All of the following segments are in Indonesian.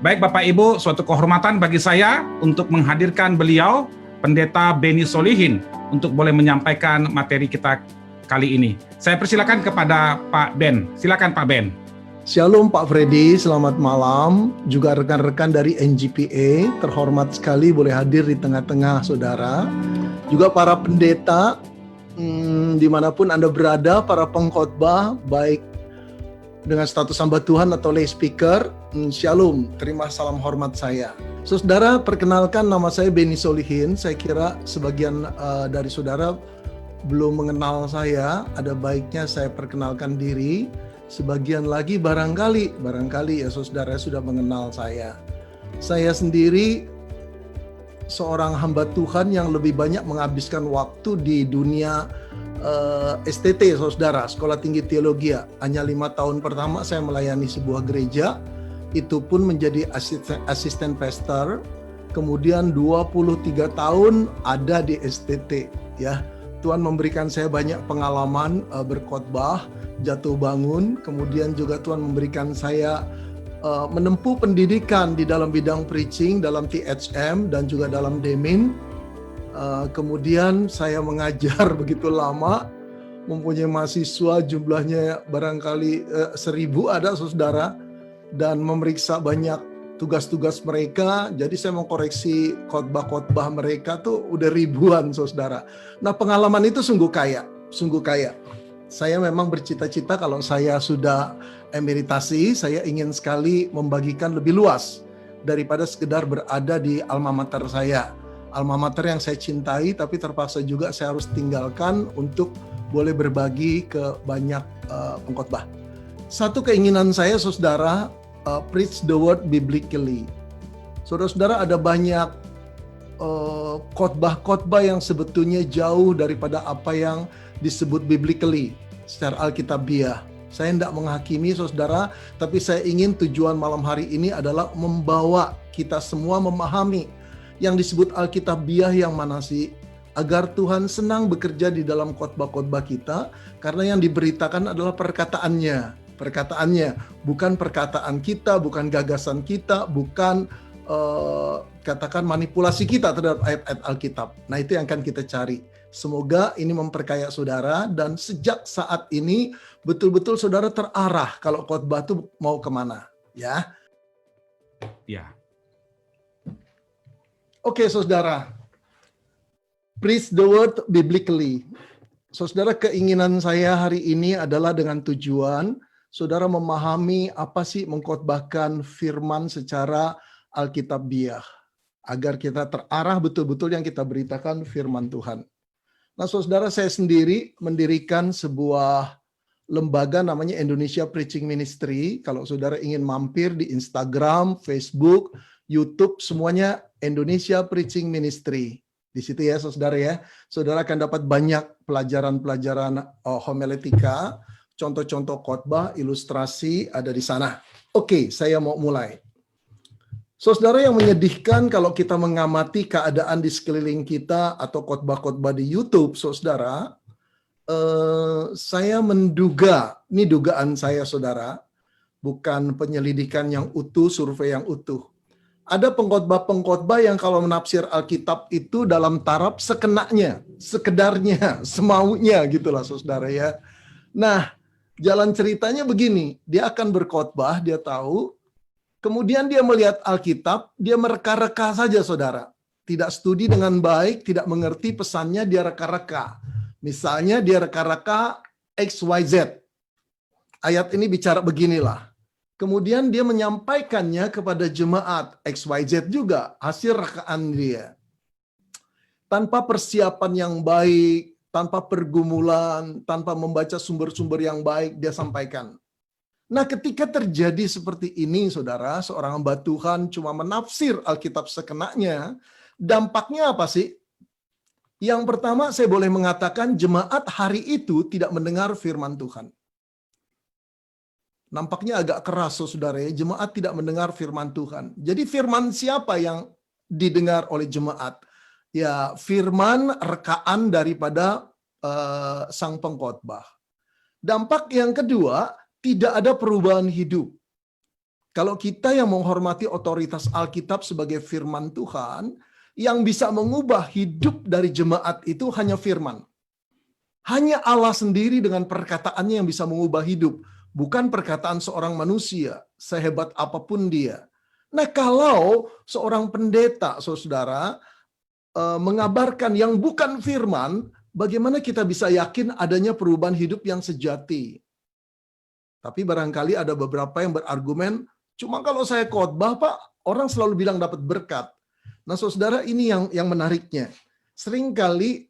Baik Bapak Ibu, suatu kehormatan bagi saya untuk menghadirkan beliau, Pendeta Benny Solihin, untuk boleh menyampaikan materi kita kali ini. Saya persilakan kepada Pak Ben. Silakan Pak Ben. Shalom Pak Freddy, selamat malam. Juga rekan-rekan dari NGPA, terhormat sekali boleh hadir di tengah-tengah saudara. Juga para pendeta, dimanapun Anda berada, para pengkhotbah, baik dengan status hamba Tuhan atau lay speaker, Shalom, terima salam hormat saya. Saudara, perkenalkan nama saya Benny Solihin. Saya kira sebagian dari saudara belum mengenal saya, ada baiknya saya perkenalkan diri. Sebagian lagi barangkali ya saudara sudah mengenal saya. Saya sendiri seorang hamba Tuhan yang lebih banyak menghabiskan waktu di dunia STT, saudara, Sekolah Tinggi Teologi. Hanya 5 tahun pertama saya melayani sebuah gereja, itu pun menjadi asisten pastor. Kemudian 23 tahun ada di STT, ya. Tuhan memberikan saya banyak pengalaman berkhotbah, jatuh bangun, kemudian juga Tuhan memberikan saya menempuh pendidikan di dalam bidang preaching, dalam THM dan juga dalam DEMIN. Kemudian saya mengajar begitu lama, mempunyai mahasiswa jumlahnya barangkali 1000 ada saudara, dan memeriksa banyak tugas-tugas mereka. Jadi saya mengkoreksi khotbah-khotbah mereka tuh udah ribuan saudara. Nah, pengalaman itu sungguh kaya, sungguh kaya. Saya memang bercita-cita kalau saya sudah emeritasi, saya ingin sekali membagikan lebih luas daripada sekedar berada di alma mater saya. Alma mater yang saya cintai, tapi terpaksa juga saya harus tinggalkan untuk boleh berbagi ke banyak pengkhotbah. Satu keinginan saya saudara, preach the word biblically. Saudara-saudara, ada banyak khotbah-khotbah yang sebetulnya jauh daripada apa yang disebut biblically secara alkitabiah. Saya tidak menghakimi saudara, tapi saya ingin tujuan malam hari ini adalah membawa kita semua memahami yang disebut alkitabiah yang mana sih, agar Tuhan senang bekerja di dalam khotbah-khotbah kita, karena yang diberitakan adalah perkataannya, bukan perkataan kita, bukan gagasan kita, bukan katakan manipulasi kita terhadap ayat-ayat Alkitab. Nah, itu yang akan kita cari. Semoga ini memperkaya saudara, dan sejak saat ini betul-betul saudara terarah kalau khotbah itu mau kemana, ya. Ya. Oke, saudara. Preach the word biblically. Saudara, keinginan saya hari ini adalah dengan tujuan saudara memahami apa sih mengkhotbahkan firman secara alkitabiah, agar kita terarah betul-betul yang kita beritakan firman Tuhan. Nah, saudara, saya sendiri mendirikan sebuah lembaga namanya Indonesia Preaching Ministry. Kalau saudara ingin mampir di Instagram, Facebook, YouTube, semuanya Indonesia Preaching Ministry. Di situ ya saudara ya. Saudara akan dapat banyak pelajaran-pelajaran homiletika, contoh-contoh khotbah, ilustrasi ada di sana. Oke, saya mau mulai. Saudara, yang menyedihkan kalau kita mengamati keadaan di sekeliling kita atau khotbah-khotbah di YouTube, saudara, saya menduga, ini dugaan saya saudara, bukan penyelidikan yang utuh, survei yang utuh. Ada pengkhotbah-pengkhotbah yang kalau menafsir Alkitab itu dalam taraf sekenanya, sekedarnya, semaunya gitulah saudara ya. Nah, jalan ceritanya begini, dia akan berkhotbah, dia tahu, kemudian dia melihat Alkitab, dia mereka-reka saja saudara. Tidak studi dengan baik, tidak mengerti pesannya, dia reka-reka. Misalnya dia reka-reka XYZ. Ayat ini bicara beginilah. Kemudian dia menyampaikannya kepada jemaat XYZ juga, hasil rekaan dia. Tanpa persiapan yang baik, tanpa pergumulan, tanpa membaca sumber-sumber yang baik, dia sampaikan. Nah, ketika terjadi seperti ini, saudara, seorang hamba Tuhan cuma menafsir Alkitab sekenanya, dampaknya apa sih? Yang pertama, saya boleh mengatakan jemaat hari itu tidak mendengar firman Tuhan. Nampaknya agak keras, saudara ya, jemaat tidak mendengar firman Tuhan. Jadi firman siapa yang didengar oleh jemaat? Ya, firman rekaan daripada sang pengkhotbah. Dampak yang kedua, tidak ada perubahan hidup. Kalau kita yang menghormati otoritas Alkitab sebagai firman Tuhan, yang bisa mengubah hidup dari jemaat itu hanya firman. Hanya Allah sendiri dengan perkataannya yang bisa mengubah hidup. Bukan perkataan seorang manusia, sehebat apapun dia. Nah, kalau seorang pendeta, saudara, mengabarkan yang bukan firman, bagaimana kita bisa yakin adanya perubahan hidup yang sejati? Tapi barangkali ada beberapa yang berargumen, cuma kalau saya khotbah, Pak, orang selalu bilang dapat berkat. Nah, saudara, ini yang menariknya. Seringkali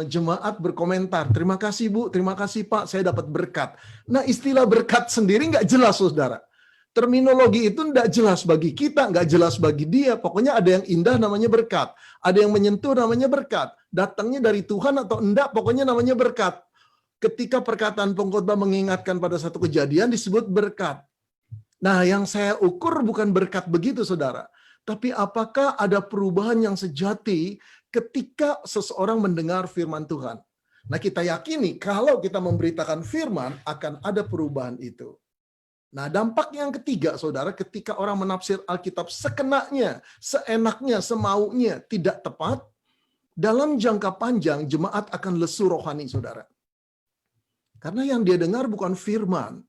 jemaat berkomentar, terima kasih Bu, terima kasih Pak, saya dapat berkat. Nah, istilah berkat sendiri nggak jelas, saudara. Terminologi itu nggak jelas bagi kita, nggak jelas bagi dia. Pokoknya ada yang indah namanya berkat. Ada yang menyentuh namanya berkat. Datangnya dari Tuhan atau enggak, pokoknya namanya berkat. Ketika perkataan pengkhotbah mengingatkan pada satu kejadian disebut berkat. Nah, yang saya ukur bukan berkat begitu, saudara. Tapi apakah ada perubahan yang sejati ketika seseorang mendengar firman Tuhan? Nah, kita yakini kalau kita memberitakan firman akan ada perubahan itu. Nah, dampak yang ketiga, saudara, ketika orang menafsir Alkitab sekenaknya, seenaknya, semaunya, tidak tepat, dalam jangka panjang jemaat akan lesu rohani, saudara. Karena yang dia dengar bukan firman.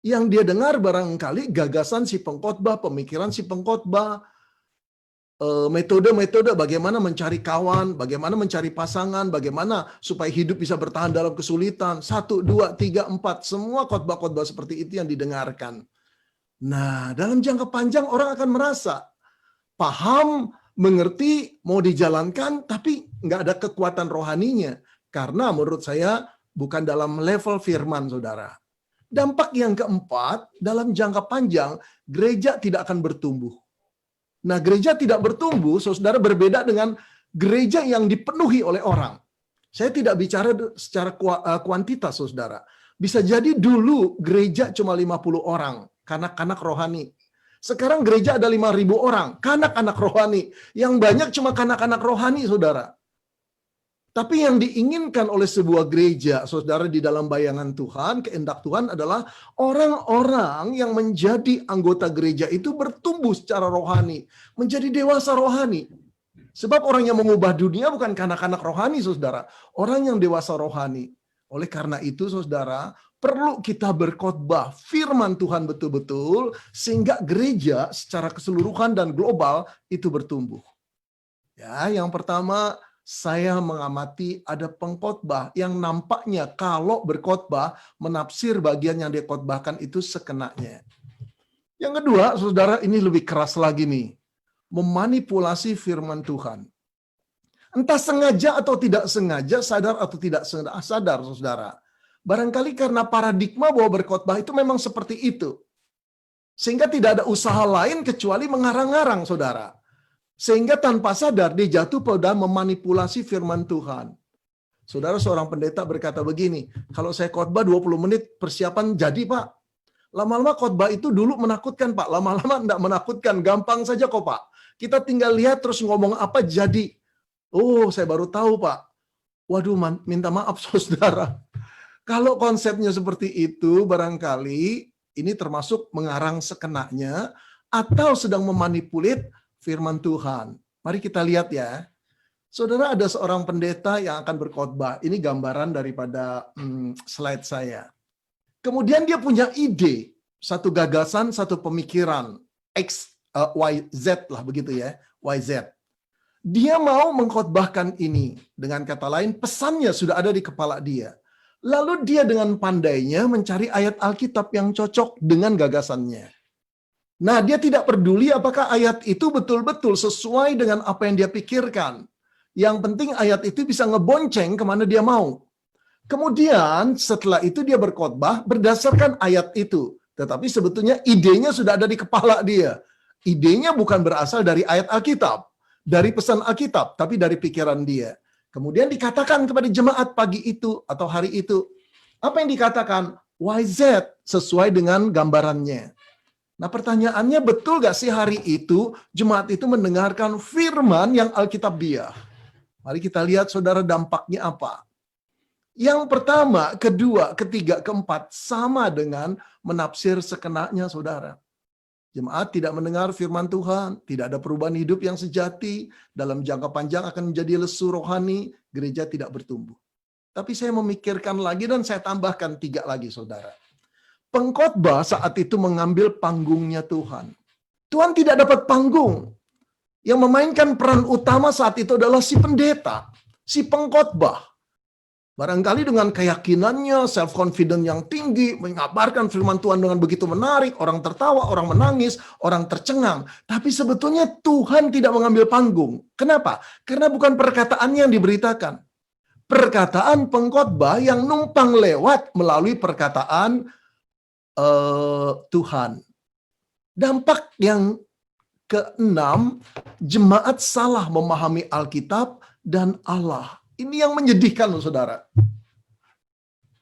Yang dia dengar barangkali gagasan si pengkhotbah, pemikiran si pengkhotbah, metode-metode bagaimana mencari kawan, bagaimana mencari pasangan, bagaimana supaya hidup bisa bertahan dalam kesulitan. 1, 2, 3, 4. Semua khotbah-khotbah seperti itu yang didengarkan. Nah, dalam jangka panjang orang akan merasa paham, mengerti, mau dijalankan, tapi nggak ada kekuatan rohaninya. Karena menurut saya bukan dalam level firman, saudara. Dampak yang keempat, dalam jangka panjang, gereja tidak akan bertumbuh. Nah, gereja tidak bertumbuh, saudara, berbeda dengan gereja yang dipenuhi oleh orang. Saya tidak bicara secara kuantitas, saudara. Bisa jadi dulu gereja cuma 50 orang, kanak-kanak rohani. Sekarang gereja ada 5.000 orang, kanak-kanak rohani. Yang banyak cuma kanak-kanak rohani, saudara. Tapi yang diinginkan oleh sebuah gereja, saudara, di dalam bayangan Tuhan, kehendak Tuhan adalah orang-orang yang menjadi anggota gereja itu bertumbuh secara rohani, menjadi dewasa rohani. Sebab orang yang mengubah dunia bukan kanak-kanak rohani, saudara. Orang yang dewasa rohani. Oleh karena itu, saudara, perlu kita berkhotbah firman Tuhan betul-betul, sehingga gereja secara keseluruhan dan global itu bertumbuh. Ya, yang pertama, saya mengamati ada pengkhotbah yang nampaknya kalau berkhotbah menafsir bagian yang dikhotbahkan itu sekenanya. Yang kedua, saudara, ini lebih keras lagi nih. Memanipulasi firman Tuhan. Entah sengaja atau tidak sengaja, sadar atau tidak sadar, saudara. Barangkali karena paradigma bahwa berkhotbah itu memang seperti itu. Sehingga tidak ada usaha lain kecuali mengarang-arang, saudara. Sehingga tanpa sadar dia jatuh pada memanipulasi firman Tuhan. Saudara, seorang pendeta berkata begini, kalau saya khotbah 20 menit persiapan jadi, Pak. Lama-lama khotbah itu dulu menakutkan, Pak. Lama-lama enggak menakutkan, gampang saja kok, Pak. Kita tinggal lihat terus ngomong apa jadi. Oh, saya baru tahu, Pak. Waduh, minta maaf, saudara. Kalau konsepnya seperti itu, barangkali ini termasuk mengarang sekenanya atau sedang memanipulit firman Tuhan. Mari kita lihat ya. Saudara, ada seorang pendeta yang akan berkhotbah. Ini gambaran daripada slide saya. Kemudian dia punya ide, satu gagasan, satu pemikiran, X, Y, Z lah begitu ya, YZ. Dia mau mengkhotbahkan ini. Dengan kata lain, pesannya sudah ada di kepala dia. Lalu dia dengan pandainya mencari ayat Alkitab yang cocok dengan gagasannya. Nah, dia tidak peduli apakah ayat itu betul-betul sesuai dengan apa yang dia pikirkan. Yang penting ayat itu bisa ngebonceng kemana dia mau. Kemudian setelah itu dia berkhotbah berdasarkan ayat itu. Tetapi sebetulnya idenya sudah ada di kepala dia. Idenya bukan berasal dari ayat Alkitab, dari pesan Alkitab, tapi dari pikiran dia. Kemudian dikatakan kepada jemaat pagi itu atau hari itu. Apa yang dikatakan? YZ sesuai dengan gambarannya. Nah, pertanyaannya, betul gak sih hari itu jemaat itu mendengarkan firman yang Alkitabiah? Mari kita lihat, saudara, dampaknya apa. Yang pertama, kedua, ketiga, keempat sama dengan menafsir sekenanya, saudara. Jemaat tidak mendengar firman Tuhan, tidak ada perubahan hidup yang sejati, dalam jangka panjang akan menjadi lesu rohani, gereja tidak bertumbuh. Tapi saya memikirkan lagi dan saya tambahkan 3 lagi, saudara. Pengkhotbah saat itu mengambil panggungnya Tuhan. Tuhan tidak dapat panggung. Yang memainkan peran utama saat itu adalah si pendeta, si pengkhotbah. Barangkali dengan keyakinannya, self-confident yang tinggi, mengabarkan firman Tuhan dengan begitu menarik, orang tertawa, orang menangis, orang tercengang. Tapi sebetulnya Tuhan tidak mengambil panggung. Kenapa? Karena bukan perkataannya yang diberitakan. Perkataan pengkhotbah yang numpang lewat melalui perkataan Tuhan. Dampak yang keenam, jemaat salah memahami Alkitab dan Allah. Ini yang menyedihkan loh, saudara.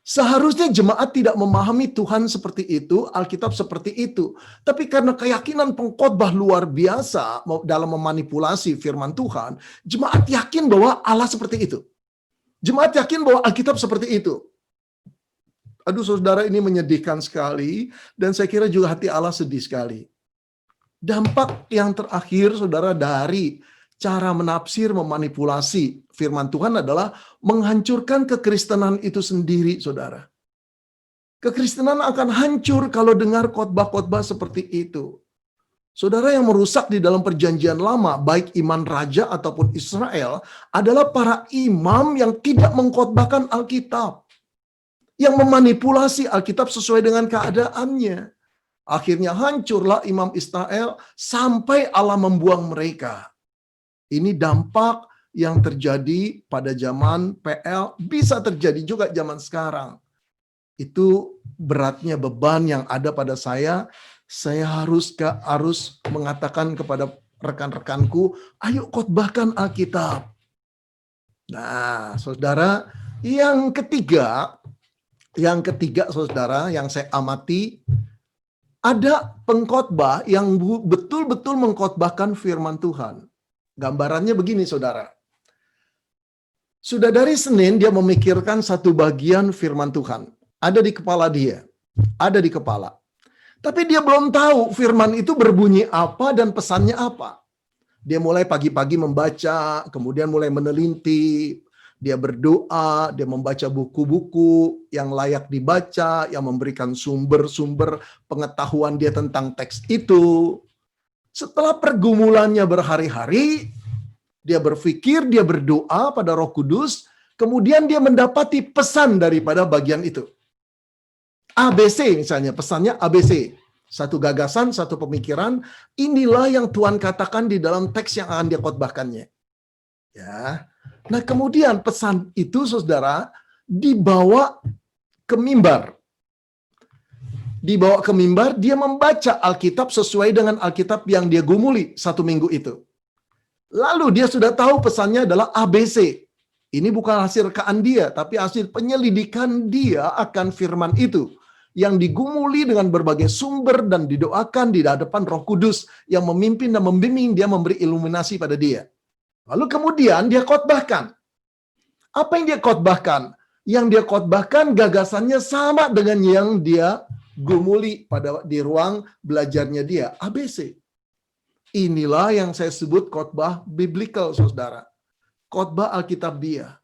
Seharusnya jemaat tidak memahami Tuhan seperti itu, Alkitab seperti itu. Tapi karena keyakinan pengkhotbah luar biasa dalam memanipulasi firman Tuhan, jemaat yakin bahwa Allah seperti itu. Jemaat yakin bahwa Alkitab seperti itu. Aduh saudara, ini menyedihkan sekali, dan saya kira juga hati Allah sedih sekali. Dampak yang terakhir, saudara, dari cara menafsir, memanipulasi firman Tuhan adalah menghancurkan kekristenan itu sendiri, saudara. Kekristenan akan hancur kalau dengar khotbah-khotbah seperti itu. Saudara, yang merusak di dalam perjanjian lama, baik iman raja ataupun Israel, adalah para imam yang tidak mengkhotbahkan Alkitab, yang memanipulasi Alkitab sesuai dengan keadaannya. Akhirnya hancurlah imam Israel sampai Allah membuang mereka. Ini dampak yang terjadi pada zaman PL, bisa terjadi juga zaman sekarang. Itu beratnya beban yang ada pada saya. Saya harus mengatakan kepada rekan-rekanku, ayo khotbahkan Alkitab. Nah, saudara, yang ketiga saudara, yang saya amati, ada pengkhotbah yang betul-betul mengkhotbahkan firman Tuhan. Gambarannya begini, saudara. Sudah dari Senin dia memikirkan satu bagian firman Tuhan. Ada di kepala dia. Ada di kepala. Tapi dia belum tahu firman itu berbunyi apa dan pesannya apa. Dia mulai pagi-pagi membaca, kemudian mulai menelinti, dia berdoa, dia membaca buku-buku yang layak dibaca, yang memberikan sumber-sumber pengetahuan dia tentang teks itu. Setelah pergumulannya berhari-hari, dia berpikir, dia berdoa pada Roh Kudus, kemudian dia mendapati pesan daripada bagian itu. ABC misalnya, pesannya ABC. Satu gagasan, satu pemikiran, inilah yang Tuhan katakan di dalam teks yang akan dia khotbahkannya. Ya. Nah, kemudian pesan itu, saudara, dibawa ke mimbar. Dibawa ke mimbar, dia membaca Alkitab sesuai dengan Alkitab yang dia gumuli 1 minggu itu. Lalu dia sudah tahu pesannya adalah ABC. Ini bukan hasil rekaan dia, tapi hasil penyelidikan dia akan firman itu, yang digumuli dengan berbagai sumber dan didoakan di hadapan Roh Kudus yang memimpin dan membimbing dia, memberi iluminasi pada dia. Lalu kemudian dia khotbahkan. Apa yang dia khotbahkan? Yang dia khotbahkan gagasannya sama dengan yang dia gumuli di ruang belajarnya dia, ABC. Inilah yang saya sebut khotbah biblical, saudara. Khotbah Alkitabiah.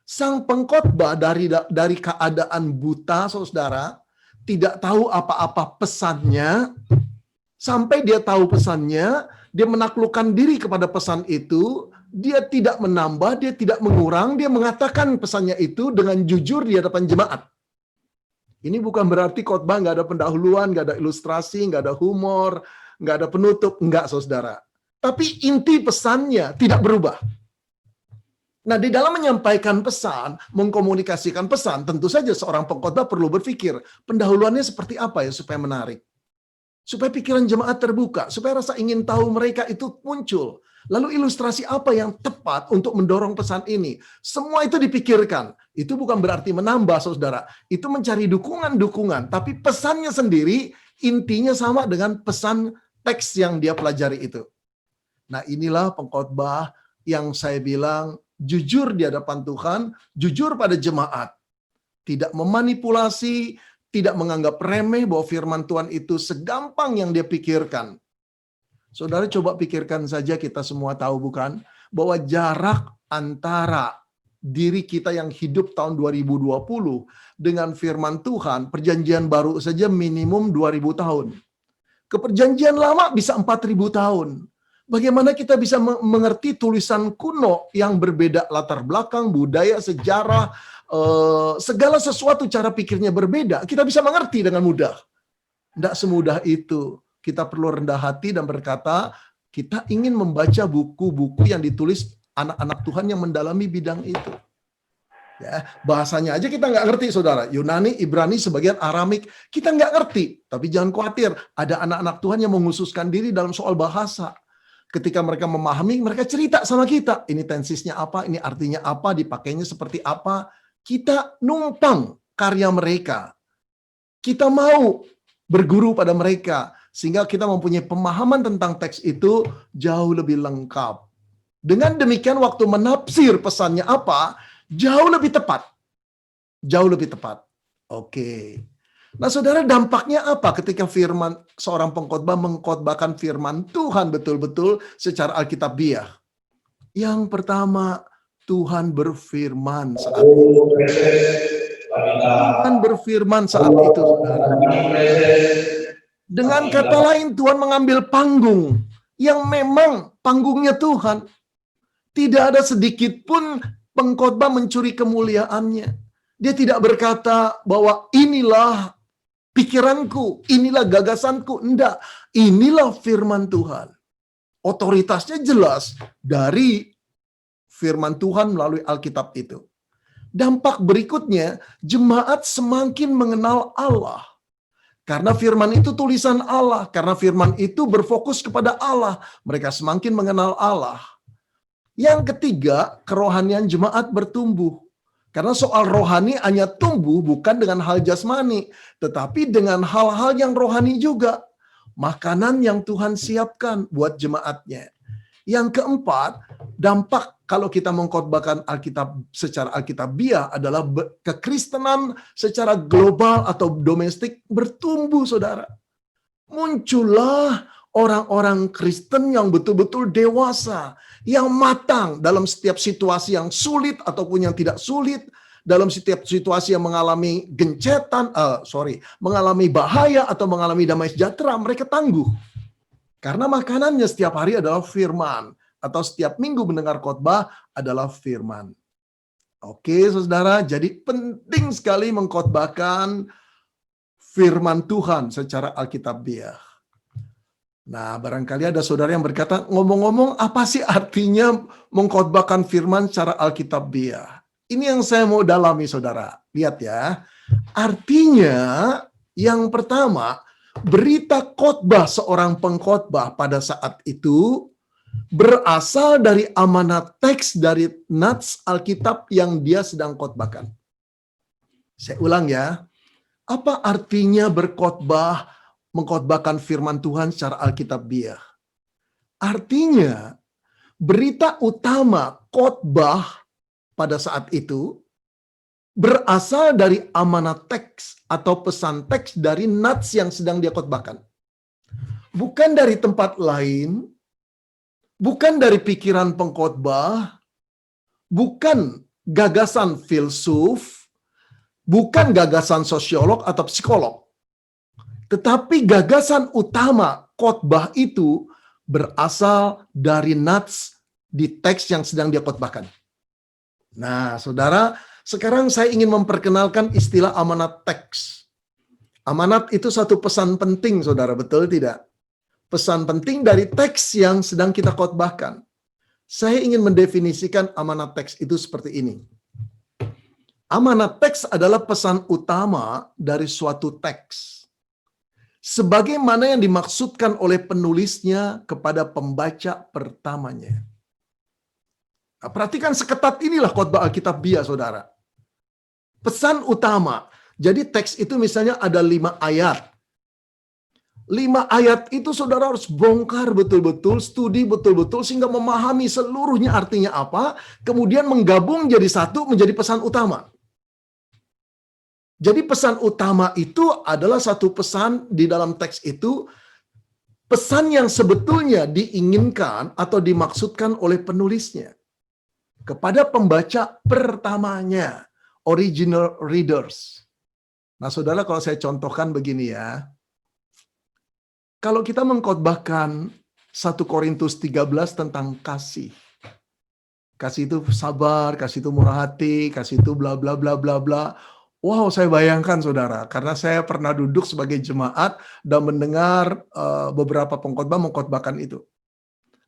Sang pengkhotbah dari keadaan buta, saudara, tidak tahu apa-apa pesannya, sampai dia tahu pesannya, dia menaklukkan diri kepada pesan itu, dia tidak menambah, dia tidak mengurang, dia mengatakan pesannya itu dengan jujur di hadapan jemaat. Ini bukan berarti khotbah nggak ada pendahuluan, nggak ada ilustrasi, nggak ada humor, nggak ada penutup, nggak, saudara. Tapi inti pesannya tidak berubah. Nah, di dalam menyampaikan pesan, mengkomunikasikan pesan, tentu saja seorang pengkhotbah perlu berpikir, pendahuluannya seperti apa ya supaya menarik. Supaya pikiran jemaat terbuka, supaya rasa ingin tahu mereka itu muncul. Lalu ilustrasi apa yang tepat untuk mendorong pesan ini? Semua itu dipikirkan. Itu bukan berarti menambah, saudara. Itu mencari dukungan-dukungan. Tapi pesannya sendiri, intinya sama dengan pesan teks yang dia pelajari itu. Nah, inilah pengkhotbah yang saya bilang, jujur di hadapan Tuhan, jujur pada jemaat. Tidak memanipulasi, tidak menganggap remeh bahwa firman Tuhan itu segampang yang dia pikirkan. Saudara coba pikirkan saja, kita semua tahu bukan, bahwa jarak antara diri kita yang hidup tahun 2020 dengan firman Tuhan, perjanjian baru saja minimum 2000 tahun. Ke perjanjian lama bisa 4000 tahun. Bagaimana kita bisa mengerti tulisan kuno yang berbeda latar belakang, budaya, sejarah, segala sesuatu cara pikirnya berbeda. Kita bisa mengerti dengan mudah. Tidak semudah itu. Kita perlu rendah hati dan berkata, kita ingin membaca buku-buku yang ditulis anak-anak Tuhan yang mendalami bidang itu. Ya, bahasanya aja kita nggak ngerti, saudara. Yunani, Ibrani, sebagian Aramik, kita nggak ngerti. Tapi jangan khawatir, ada anak-anak Tuhan yang menghususkan diri dalam soal bahasa. Ketika mereka memahami, mereka cerita sama kita. Ini tensisnya apa, ini artinya apa, dipakainya seperti apa. Kita numpang karya mereka. Kita mau berguru pada mereka. Sehingga kita mempunyai pemahaman tentang teks itu jauh lebih lengkap. Dengan demikian, waktu menafsir pesannya apa, jauh lebih tepat. Jauh lebih tepat. Oke. Nah, saudara, dampaknya apa ketika seorang pengkhotbah mengkhotbahkan firman Tuhan betul-betul secara alkitabiah? Yang pertama, Tuhan berfirman saat itu. Tuhan berfirman saat itu, saudara. Dengan kata lain, Tuhan mengambil panggung yang memang panggungnya Tuhan. Tidak ada sedikit pun pengkhotbah mencuri kemuliaannya. Dia tidak berkata bahwa inilah pikiranku, inilah gagasanku. Enggak, inilah firman Tuhan. Otoritasnya jelas dari firman Tuhan melalui Alkitab itu. Dampak berikutnya, jemaat semakin mengenal Allah. Karena firman itu tulisan Allah, karena firman itu berfokus kepada Allah, mereka semakin mengenal Allah. Yang ketiga, kerohanian jemaat bertumbuh. Karena soal rohani hanya tumbuh bukan dengan hal jasmani, tetapi dengan hal-hal yang rohani juga. Makanan yang Tuhan siapkan buat jemaatnya. Yang keempat, dampak kalau kita mengkhotbahkan Alkitab secara alkitabiah adalah kekristenan secara global atau domestik bertumbuh, saudara. Muncullah orang-orang Kristen yang betul-betul dewasa, yang matang dalam setiap situasi yang sulit ataupun yang tidak sulit, dalam setiap situasi yang mengalami mengalami bahaya atau mengalami damai sejahtera, mereka tangguh. Karena makanannya setiap hari adalah firman, atau setiap minggu mendengar khotbah adalah firman. Oke, saudara, jadi penting sekali mengkhotbahkan firman Tuhan secara alkitabiah. Nah, barangkali ada saudara yang berkata, ngomong-ngomong, apa sih artinya mengkhotbahkan firman secara alkitabiah? Ini yang saya mau dalami, saudara. Lihat ya. Artinya, yang pertama, berita khotbah seorang pengkhotbah pada saat itu berasal dari amanat teks dari nats Alkitab yang dia sedang khotbahkan. Saya ulang ya. Apa artinya berkhotbah, mengkhotbahkan firman Tuhan secara alkitabiah? Artinya, berita utama khotbah pada saat itu berasal dari amanat teks atau pesan teks dari nats yang sedang dia khotbahkan. Bukan dari tempat lain, bukan dari pikiran pengkhotbah, bukan gagasan filsuf, bukan gagasan sosiolog atau psikolog. Tetapi gagasan utama khotbah itu berasal dari nats di teks yang sedang dia khotbahkan. Nah, saudara, sekarang saya ingin memperkenalkan istilah amanat teks. Amanat itu satu pesan penting, saudara, betul tidak? Pesan penting dari teks yang sedang kita khotbahkan. Saya ingin mendefinisikan amanat teks itu seperti ini. Amanat teks adalah pesan utama dari suatu teks. Sebagaimana yang dimaksudkan oleh penulisnya kepada pembaca pertamanya. Nah, perhatikan seketat inilah khotbah Alkitabiah, saudara. Pesan utama. Jadi teks itu misalnya ada 5 ayat. 5 ayat itu saudara harus bongkar betul-betul, studi betul-betul, sehingga memahami seluruhnya artinya apa, kemudian menggabung jadi satu menjadi pesan utama. Jadi pesan utama itu adalah satu pesan di dalam teks itu, pesan yang sebetulnya diinginkan atau dimaksudkan oleh penulisnya kepada pembaca pertamanya, original readers. Nah, saudara, kalau saya contohkan begini ya, kalau kita mengkhotbahkan 1 Korintus 13 tentang kasih, kasih itu sabar, kasih itu murah hati, kasih itu bla bla bla bla bla. Wow, saya bayangkan saudara, karena saya pernah duduk sebagai jemaat dan mendengar beberapa pengkhotbah mengkhotbahkan itu.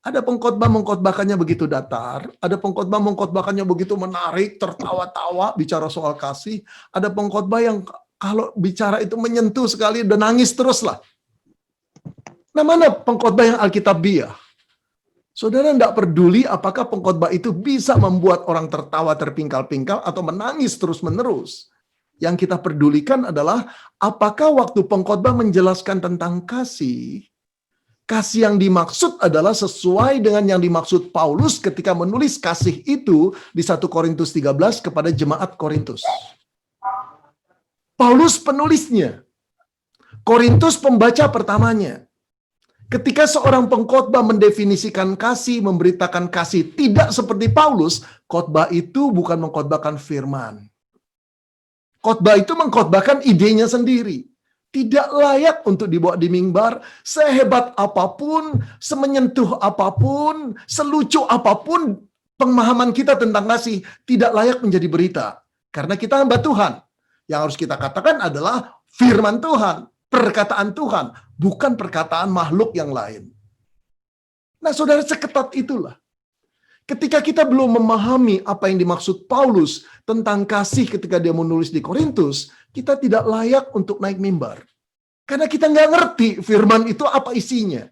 Ada pengkhotbah mengkhotbahkannya begitu datar, ada pengkhotbah mengkhotbahkannya begitu menarik, tertawa-tawa bicara soal kasih, ada pengkhotbah yang kalau bicara itu menyentuh sekali dan nangis terus lah. Nah, mana pengkhotbah yang Alkitabiah? Saudara tidak peduli apakah pengkhotbah itu bisa membuat orang tertawa terpingkal-pingkal atau menangis terus-menerus. Yang kita pedulikan adalah apakah waktu pengkhotbah menjelaskan tentang kasih, kasih yang dimaksud adalah sesuai dengan yang dimaksud Paulus ketika menulis kasih itu di 1 Korintus 13 kepada jemaat Korintus. Paulus penulisnya, Korintus pembaca pertamanya. Ketika seorang pengkhotbah mendefinisikan kasih, memberitakan kasih tidak seperti Paulus, khotbah itu bukan mengkhotbahkan firman. Khotbah itu mengkhotbahkan idenya sendiri. Tidak layak untuk dibawa di mimbar, sehebat apapun, semenyentuh apapun, selucu apapun pemahaman kita tentang kasih, tidak layak menjadi berita. Karena kita hamba Tuhan. Yang harus kita katakan adalah firman Tuhan, perkataan Tuhan, bukan perkataan makhluk yang lain. Nah, saudara, seketat itulah. Ketika kita belum memahami apa yang dimaksud Paulus tentang kasih ketika dia menulis di Korintus, kita tidak layak untuk naik mimbar. Karena kita nggak ngerti firman itu apa isinya.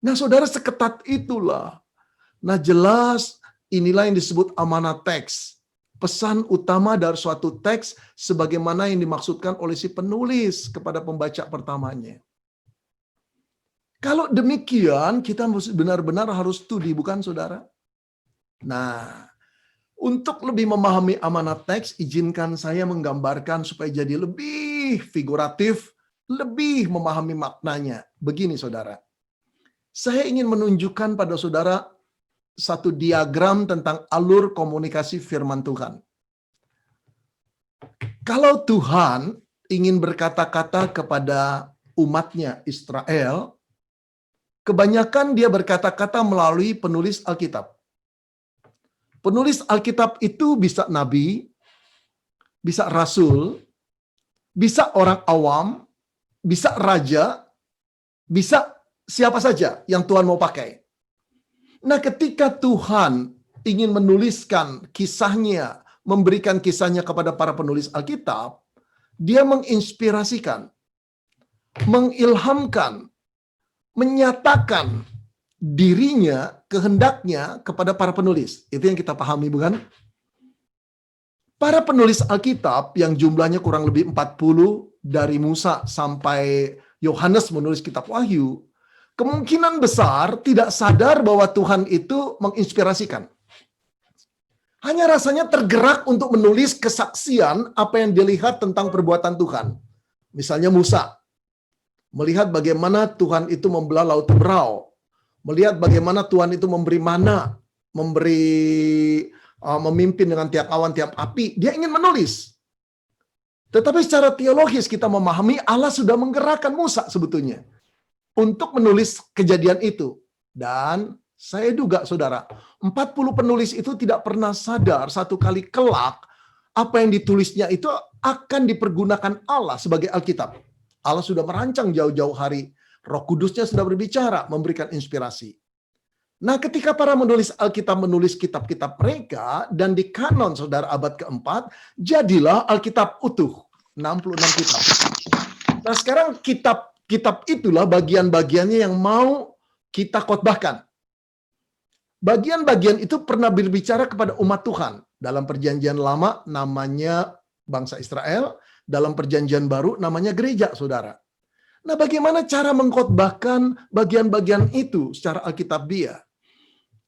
Nah, saudara, seketat itulah. Nah, jelas inilah yang disebut amanat teks. Pesan utama dari suatu teks sebagaimana yang dimaksudkan oleh si penulis kepada pembaca pertamanya. Kalau demikian, kita benar-benar harus studi, bukan saudara? Nah, untuk lebih memahami amanat teks, izinkan saya menggambarkan supaya jadi lebih figuratif, lebih memahami maknanya. Begini saudara, saya ingin menunjukkan pada saudara satu diagram tentang alur komunikasi firman Tuhan. Kalau Tuhan ingin berkata-kata kepada umatnya Israel, kebanyakan dia berkata-kata melalui penulis Alkitab. Penulis Alkitab itu bisa nabi, bisa rasul, bisa orang awam, bisa raja, bisa siapa saja yang Tuhan mau pakai. Nah, ketika Tuhan ingin menuliskan kisahnya, memberikan kisahnya kepada para penulis Alkitab, dia menginspirasikan, mengilhamkan, menyatakan dirinya, kehendaknya kepada para penulis. Itu yang kita pahami, bukan? Para penulis Alkitab yang jumlahnya kurang lebih 40 dari Musa sampai Yohanes menulis kitab Wahyu, kemungkinan besar tidak sadar bahwa Tuhan itu menginspirasikan. Hanya rasanya tergerak untuk menulis kesaksian apa yang dilihat tentang perbuatan Tuhan. Misalnya Musa melihat bagaimana Tuhan itu membelah laut Tebrau, melihat bagaimana Tuhan itu memberi mana, memimpin dengan tiap awan, tiap api. Dia ingin menulis. Tetapi secara teologis kita memahami Allah sudah menggerakkan Musa sebetulnya untuk menulis kejadian itu. Dan saya duga, saudara, 40 penulis itu tidak pernah sadar satu kali kelak apa yang ditulisnya itu akan dipergunakan Allah sebagai Alkitab. Allah sudah merancang jauh-jauh hari. Roh Kudusnya sudah berbicara, memberikan inspirasi. Nah, ketika para menulis Alkitab menulis kitab-kitab mereka, dan di kanon saudara abad keempat, jadilah Alkitab utuh. 66 kitab. Nah, sekarang kitab itulah bagian-bagiannya yang mau kita khotbahkan. Bagian-bagian itu pernah berbicara kepada umat Tuhan. Dalam perjanjian lama namanya bangsa Israel, dalam perjanjian baru namanya gereja, saudara. Nah, bagaimana cara mengkhotbahkan bagian-bagian itu secara Alkitabiah?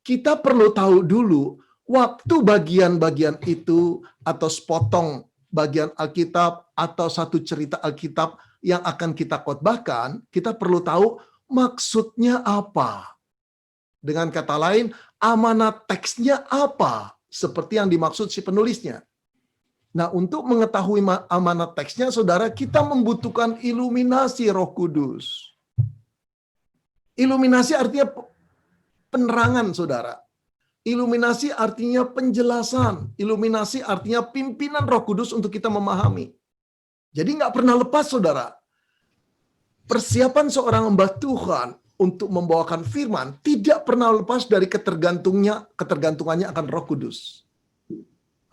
Kita perlu tahu dulu, waktu bagian-bagian itu atau sepotong bagian Alkitab atau satu cerita Alkitab yang akan kita khotbahkan, kita perlu tahu maksudnya apa. Dengan kata lain, amanat teksnya apa, seperti yang dimaksud si penulisnya. Nah, untuk mengetahui amanat teksnya, saudara, kita membutuhkan iluminasi Roh Kudus. Iluminasi artinya penerangan, saudara. Iluminasi artinya penjelasan. Iluminasi artinya pimpinan Roh Kudus untuk kita memahami. Jadi nggak pernah lepas, saudara. Persiapan seorang hamba Tuhan untuk membawakan firman tidak pernah lepas dari ketergantungannya akan Roh Kudus.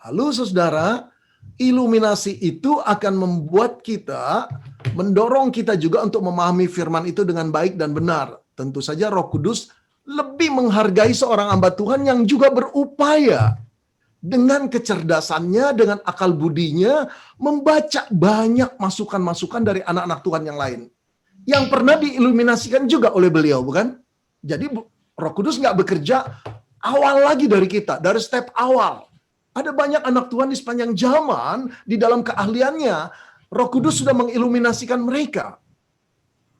Lalu, saudara, iluminasi itu akan membuat kita, mendorong kita juga untuk memahami firman itu dengan baik dan benar. Tentu saja Roh Kudus lebih menghargai seorang hamba Tuhan yang juga berupaya dengan kecerdasannya, dengan akal budinya, membaca banyak masukan-masukan dari anak-anak Tuhan yang lain. Yang pernah diiluminasikan juga oleh beliau, bukan? Jadi Roh Kudus nggak bekerja awal lagi dari kita, dari step awal. Ada banyak anak Tuhan di sepanjang zaman, di dalam keahliannya, Roh Kudus sudah mengiluminasikan mereka.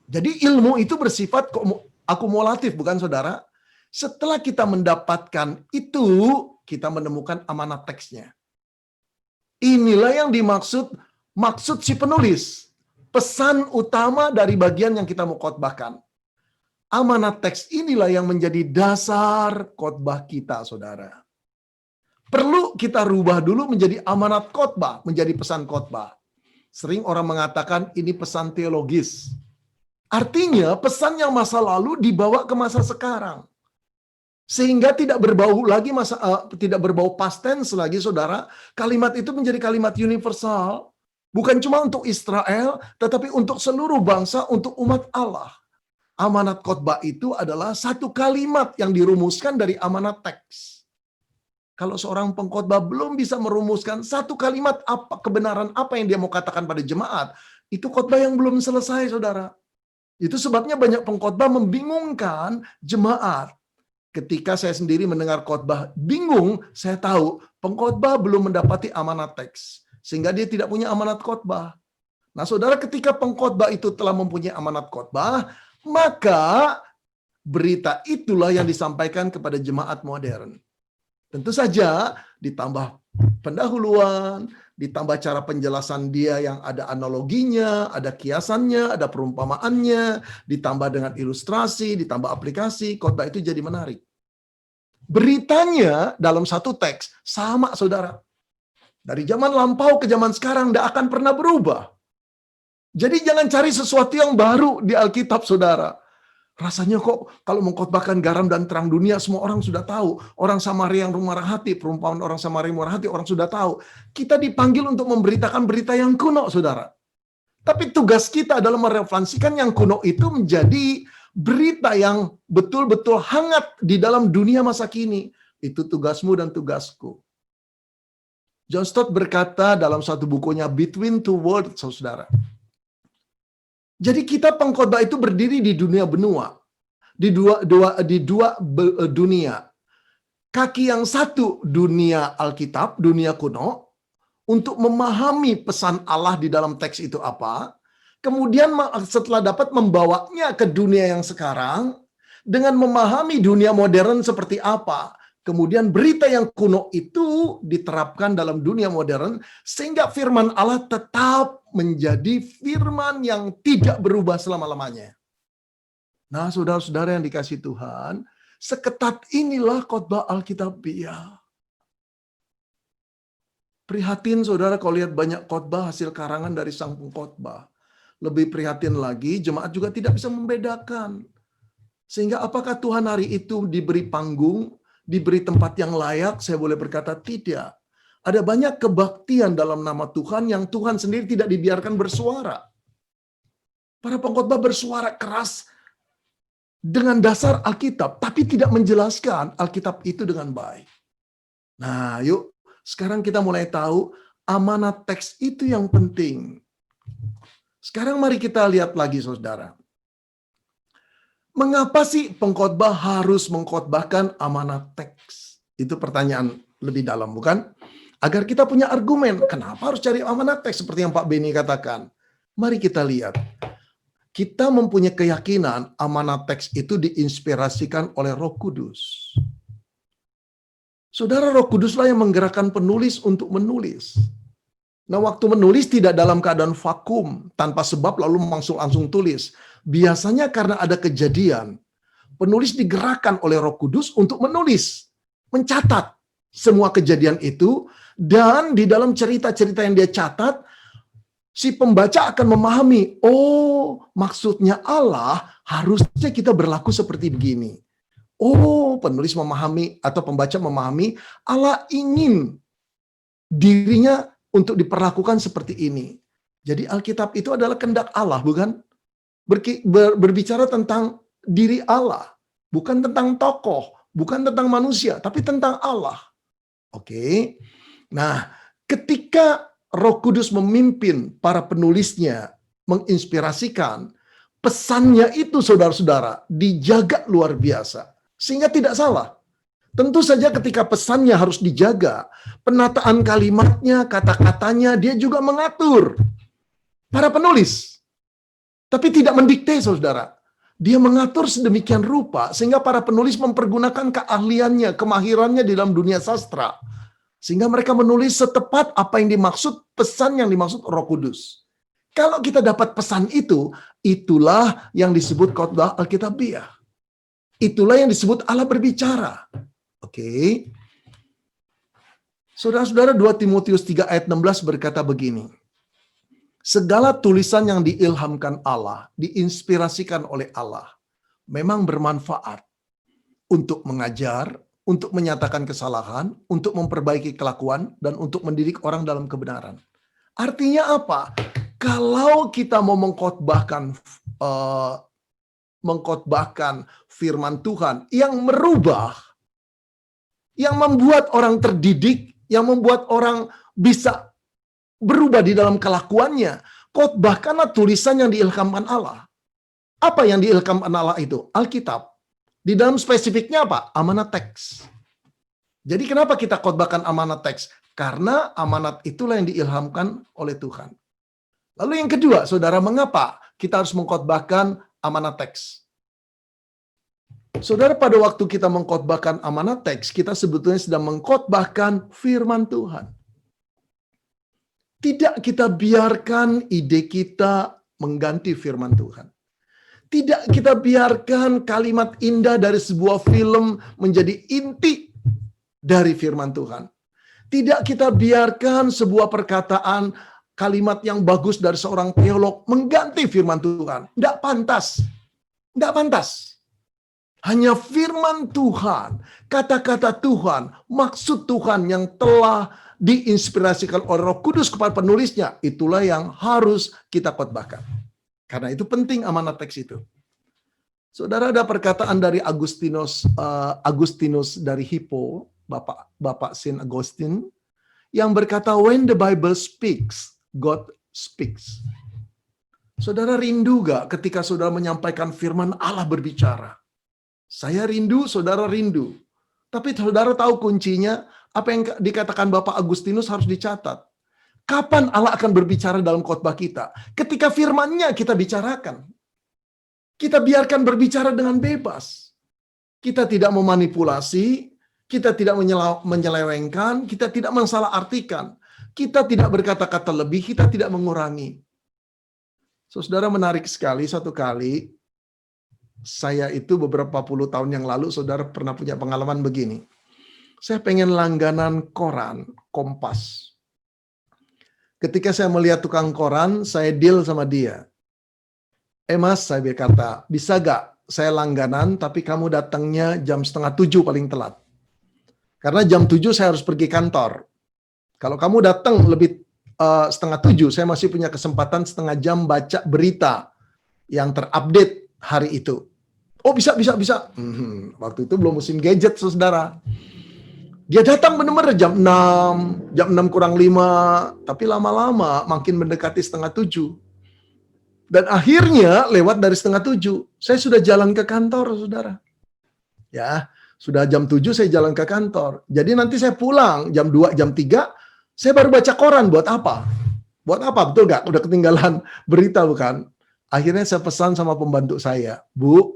Jadi ilmu itu bersifat akumulatif, bukan saudara? Setelah kita mendapatkan itu, kita menemukan amanat teksnya. Inilah yang maksud si penulis. Pesan utama dari bagian yang kita mau khotbahkan. Amanat teks inilah yang menjadi dasar khotbah kita, saudara. Perlu kita rubah dulu menjadi amanat khotbah, menjadi pesan khotbah. Sering orang mengatakan ini pesan teologis. Artinya pesan yang masa lalu dibawa ke masa sekarang. Sehingga tidak berbau lagi tidak berbau past tense lagi, saudara. Kalimat itu menjadi kalimat universal. Bukan cuma untuk Israel, tetapi untuk seluruh bangsa, untuk umat Allah. Amanat khotbah itu adalah satu kalimat yang dirumuskan dari amanat teks. Kalau seorang pengkhotbah belum bisa merumuskan satu kalimat kebenaran apa yang dia mau katakan pada jemaat, itu khotbah yang belum selesai, saudara. Itu sebabnya banyak pengkhotbah membingungkan jemaat. Ketika saya sendiri mendengar khotbah bingung, saya tahu pengkhotbah belum mendapati amanat teks. Sehingga dia tidak punya amanat khotbah. Nah, saudara, ketika pengkhotbah itu telah mempunyai amanat khotbah, maka berita itulah yang disampaikan kepada jemaat modern. Tentu saja ditambah pendahuluan, ditambah cara penjelasan dia yang ada analoginya, ada kiasannya, ada perumpamaannya, ditambah dengan ilustrasi, ditambah aplikasi, khotbah itu jadi menarik. Beritanya dalam satu teks sama, saudara. Dari zaman lampau ke zaman sekarang tidak akan pernah berubah. Jadi jangan cari sesuatu yang baru di Alkitab, saudara. Rasanya kok kalau mengkhotbahkan garam dan terang dunia, semua orang sudah tahu. Orang Samaria yang murah hati, perumpamaan orang Samaria yang murah hati, orang sudah tahu. Kita dipanggil untuk memberitakan berita yang kuno, saudara. Tapi tugas kita adalah merefleksikan yang kuno itu menjadi berita yang betul-betul hangat di dalam dunia masa kini. Itu tugasmu dan tugasku. John Stott berkata dalam satu bukunya Between Two Worlds, saudara. Jadi kita pengkhotbah itu berdiri di dunia benua, di dua dunia. Kaki yang satu dunia Alkitab, dunia kuno, untuk memahami pesan Allah di dalam teks itu apa. Kemudian setelah dapat membawanya ke dunia yang sekarang, dengan memahami dunia modern seperti apa. Kemudian berita yang kuno itu diterapkan dalam dunia modern sehingga firman Allah tetap menjadi firman yang tidak berubah selama-lamanya. Nah, saudara-saudara yang dikasihi Tuhan, seketat inilah khotbah Alkitabiah. Prihatin, saudara, kalau lihat banyak khotbah hasil karangan dari sang pengkhotbah. Lebih prihatin lagi, jemaat juga tidak bisa membedakan. Sehingga apakah Tuhan hari itu diberi panggung, diberi tempat yang layak? Saya boleh berkata tidak. Ada banyak kebaktian dalam nama Tuhan yang Tuhan sendiri tidak dibiarkan bersuara. Para pengkhotbah bersuara keras dengan dasar Alkitab, tapi tidak menjelaskan Alkitab itu dengan baik. Nah, yuk sekarang kita mulai tahu amanat teks itu yang penting. Sekarang mari kita lihat lagi, saudara. Mengapa sih pengkhotbah harus mengkhotbahkan amanat teks? Itu pertanyaan lebih dalam, bukan? Agar kita punya argumen, kenapa harus cari amanat teks seperti yang Pak Beni katakan. Mari kita lihat. Kita mempunyai keyakinan amanat teks itu diinspirasikan oleh Roh Kudus. Saudara, Roh Kuduslah yang menggerakkan penulis untuk menulis. Nah, waktu menulis tidak dalam keadaan vakum, tanpa sebab lalu langsung tulis. Biasanya karena ada kejadian, penulis digerakkan oleh Roh Kudus untuk menulis, mencatat semua kejadian itu, dan di dalam cerita-cerita yang dia catat, si pembaca akan memahami, oh maksudnya Allah harusnya kita berlaku seperti begini. Oh, penulis memahami atau pembaca memahami, Allah ingin dirinya untuk diperlakukan seperti ini. Jadi Alkitab itu adalah kehendak Allah, bukan? Berbicara tentang diri Allah, bukan tentang tokoh, bukan tentang manusia, tapi tentang Allah. Oke. Nah, ketika Roh Kudus memimpin para penulisnya, menginspirasikan, pesannya itu saudara-saudara dijaga luar biasa, sehingga tidak salah. Tentu saja ketika pesannya harus dijaga, penataan kalimatnya, kata-katanya, dia juga mengatur para penulis. Tapi tidak mendikte, saudara. Dia mengatur sedemikian rupa sehingga para penulis mempergunakan keahliannya, kemahirannya di dalam dunia sastra. Sehingga mereka menulis setepat apa yang dimaksud, pesan yang dimaksud Roh Kudus. Kalau kita dapat pesan itu, itulah yang disebut khotbah Alkitabiah. Itulah yang disebut Allah berbicara. Oke. Saudara-saudara, 2 Timotius 3 ayat 16 berkata begini. Segala tulisan yang diilhamkan Allah, diinspirasikan oleh Allah, memang bermanfaat untuk mengajar, untuk menyatakan kesalahan, untuk memperbaiki kelakuan, dan untuk mendidik orang dalam kebenaran. Artinya apa? Kalau kita mau mengkhotbahkan firman Tuhan yang merubah, yang membuat orang terdidik, yang membuat orang bisa berubah di dalam kelakuannya, khotbahkanlah tulisan yang diilhamkan Allah. Apa yang diilhamkan Allah itu? Alkitab. Di dalam spesifiknya apa? Amanat teks. Jadi kenapa kita khotbahkan amanat teks? Karena amanat itulah yang diilhamkan oleh Tuhan. Lalu yang kedua, saudara, mengapa kita harus mengkhotbahkan amanat teks? Saudara, pada waktu kita mengkhotbahkan amanat teks, kita sebetulnya sedang mengkhotbahkan firman Tuhan. Tidak kita biarkan ide kita mengganti firman Tuhan. Tidak kita biarkan kalimat indah dari sebuah film menjadi inti dari firman Tuhan. Tidak kita biarkan sebuah perkataan, kalimat yang bagus dari seorang teolog mengganti firman Tuhan. Tidak pantas. Tidak pantas. Hanya firman Tuhan, kata-kata Tuhan, maksud Tuhan yang telah diinspirasikan oleh Roh Kudus kepada penulisnya, itulah yang harus kita khotbahkan. Karena itu penting amanat teks itu. Saudara, ada perkataan dari Agustinus dari Hippo, Bapak Saint Augustine, yang berkata, when the Bible speaks, God speaks. Saudara rindu gak ketika saudara menyampaikan firman Allah berbicara? Saya rindu, saudara rindu. Tapi saudara tahu kuncinya, apa yang dikatakan Bapak Agustinus harus dicatat. Kapan Allah akan berbicara dalam khotbah kita? Ketika firman-Nya kita bicarakan. Kita biarkan berbicara dengan bebas. Kita tidak memanipulasi, kita tidak menyelewengkan, kita tidak mensalahartikan. Kita tidak berkata-kata lebih, kita tidak mengurangi. Saudara, menarik sekali, satu kali, saya itu beberapa puluh tahun yang lalu, saudara pernah punya pengalaman begini. Saya pengen langganan koran, Kompas. Ketika saya melihat tukang koran, saya deal sama dia. Mas, saya berkata, bisa gak saya langganan, tapi kamu datangnya jam 6:30 paling telat. Karena jam 7 saya harus pergi kantor. Kalau kamu datang lebih 6:30, saya masih punya kesempatan setengah jam baca berita yang terupdate hari itu. Oh, bisa. Waktu itu belum musim gadget, saudara. Dia datang benar-benar jam 6 kurang 5, tapi lama-lama makin mendekati 6:30. Dan akhirnya lewat dari 6:30, saya sudah jalan ke kantor, saudara. Ya, sudah jam 7 saya jalan ke kantor. Jadi nanti saya pulang jam 2, jam 3, Saya baru baca koran, buat apa? Buat apa, betul nggak? Udah ketinggalan berita bukan? Akhirnya saya pesan sama pembantu saya, Bu,